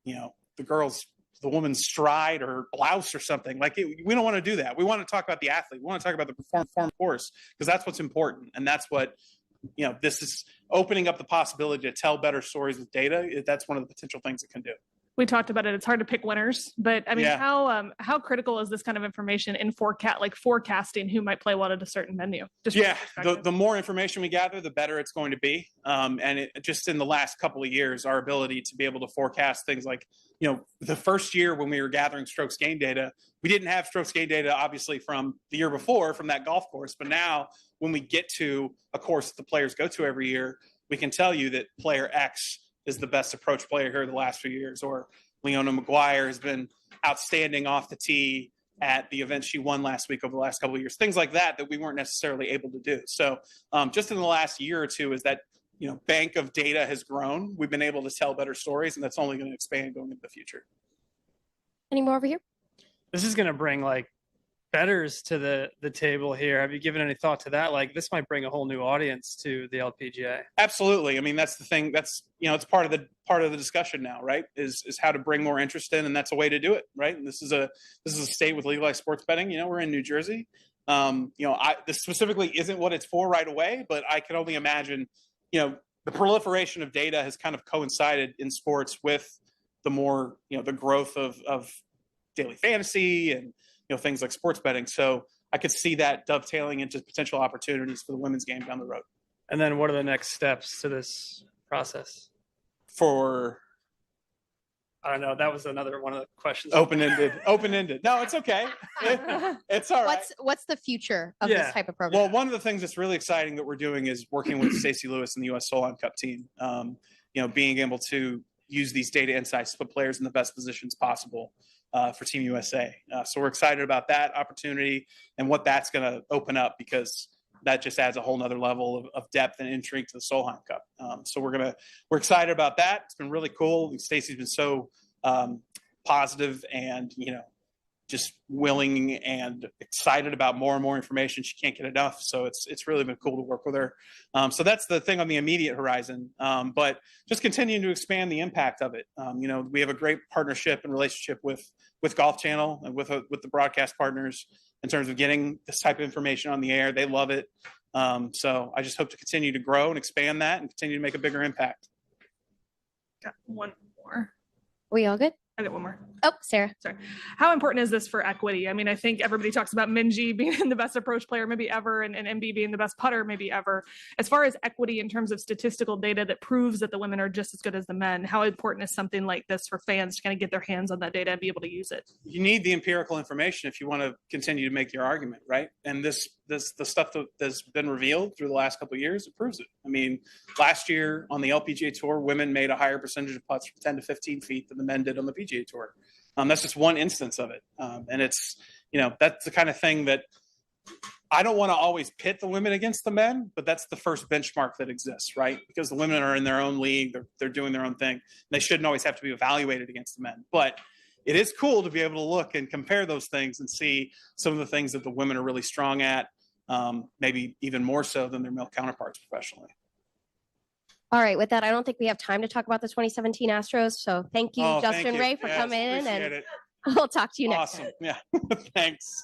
the woman's stride or blouse or something. We don't want to do that. We want to talk about the athlete. We want to talk about the perform course, because that's what's important. And that's what, this is opening up the possibility to tell better stories with data. That's one of the potential things it can do. We talked about it. It's hard to pick winners, but I mean, how critical is this kind of information in forecasting who might play well at a certain venue? The more information we gather, the better it's going to be. And just in the last couple of years, our ability to be able to forecast things like, the first year when we were gathering strokes gain data, we didn't have strokes gain data, obviously, from the year before from that golf course. But now when we get to a course that the players go to every year, we can tell you that player X is the best approach player here the last few years, or Leona McGuire has been outstanding off the tee at the event she won last week over the last couple of years, things like that we weren't necessarily able to do. So just in the last year or two, as that bank of data has grown, we've been able to tell better stories, and that's only going to expand going into the future. Any more over here? This is going to bring bettors to the table here. Have you given any thought to that? This might bring a whole new audience to the LPGA. Absolutely. I mean, that's the thing. That's it's part of the discussion now, right? Is how to bring more interest in, and that's a way to do it, right? And this is a state with legalized sports betting. We're in New Jersey. This specifically isn't what it's for right away, but I can only imagine. The proliferation of data has kind of coincided in sports with the more the growth of daily fantasy and things like sports betting. So I could see that dovetailing into potential opportunities for the women's game down the road. And then what are the next steps to this process? I don't know. That was another one of the questions. Open-ended. No, it's okay. It's all right. What's the future of this type of program? Well, one of the things that's really exciting that we're doing is working with Stacey Lewis and the U.S. Solheim Cup team. Being able to use these data insights to put players in the best positions possible for Team USA. So we're excited about that opportunity and what that's going to open up, because that just adds a whole nother level of depth and intrigue to the Solheim Cup. So we're excited about that. It's been really cool. Stacey's been so positive and, just willing and excited about more and more information. She can't get enough. So it's really been cool to work with her. So that's the thing on the immediate horizon. But just continuing to expand the impact of it. We have a great partnership and relationship with Golf Channel and with the broadcast partners in terms of getting this type of information on the air. They love it. So I just hope to continue to grow and expand that and continue to make a bigger impact. Got one more. We all good? I got one more. Oh, Sarah. Sorry. How important is this for equity? I mean, I think everybody talks about Minjee being the best approach player maybe ever and MB being the best putter maybe ever. As far as equity in terms of statistical data that proves that the women are just as good as the men, how important is something like this for fans to kind of get their hands on that data and be able to use it? You need the empirical information if you want to continue to make your argument, right? And the stuff that's been revealed through the last couple of years, it proves it. I mean, last year on the LPGA Tour, women made a higher percentage of putts from 10 to 15 feet than the men did on the PGA Tour. That's just one instance of it. And it's, that's the kind of thing that I don't want to always pit the women against the men, but that's the first benchmark that exists, right? Because the women are in their own league, they're doing their own thing. They shouldn't always have to be evaluated against the men. But it is cool to be able to look and compare those things and see some of the things that the women are really strong at, maybe even more so than their male counterparts professionally. All right, with that, I don't think we have time to talk about the 2017 Astros. So thank you, Justin Thank you. Ray, for Yes, coming in, appreciate and it. we'll talk to you next Awesome. time. Yeah. Thanks.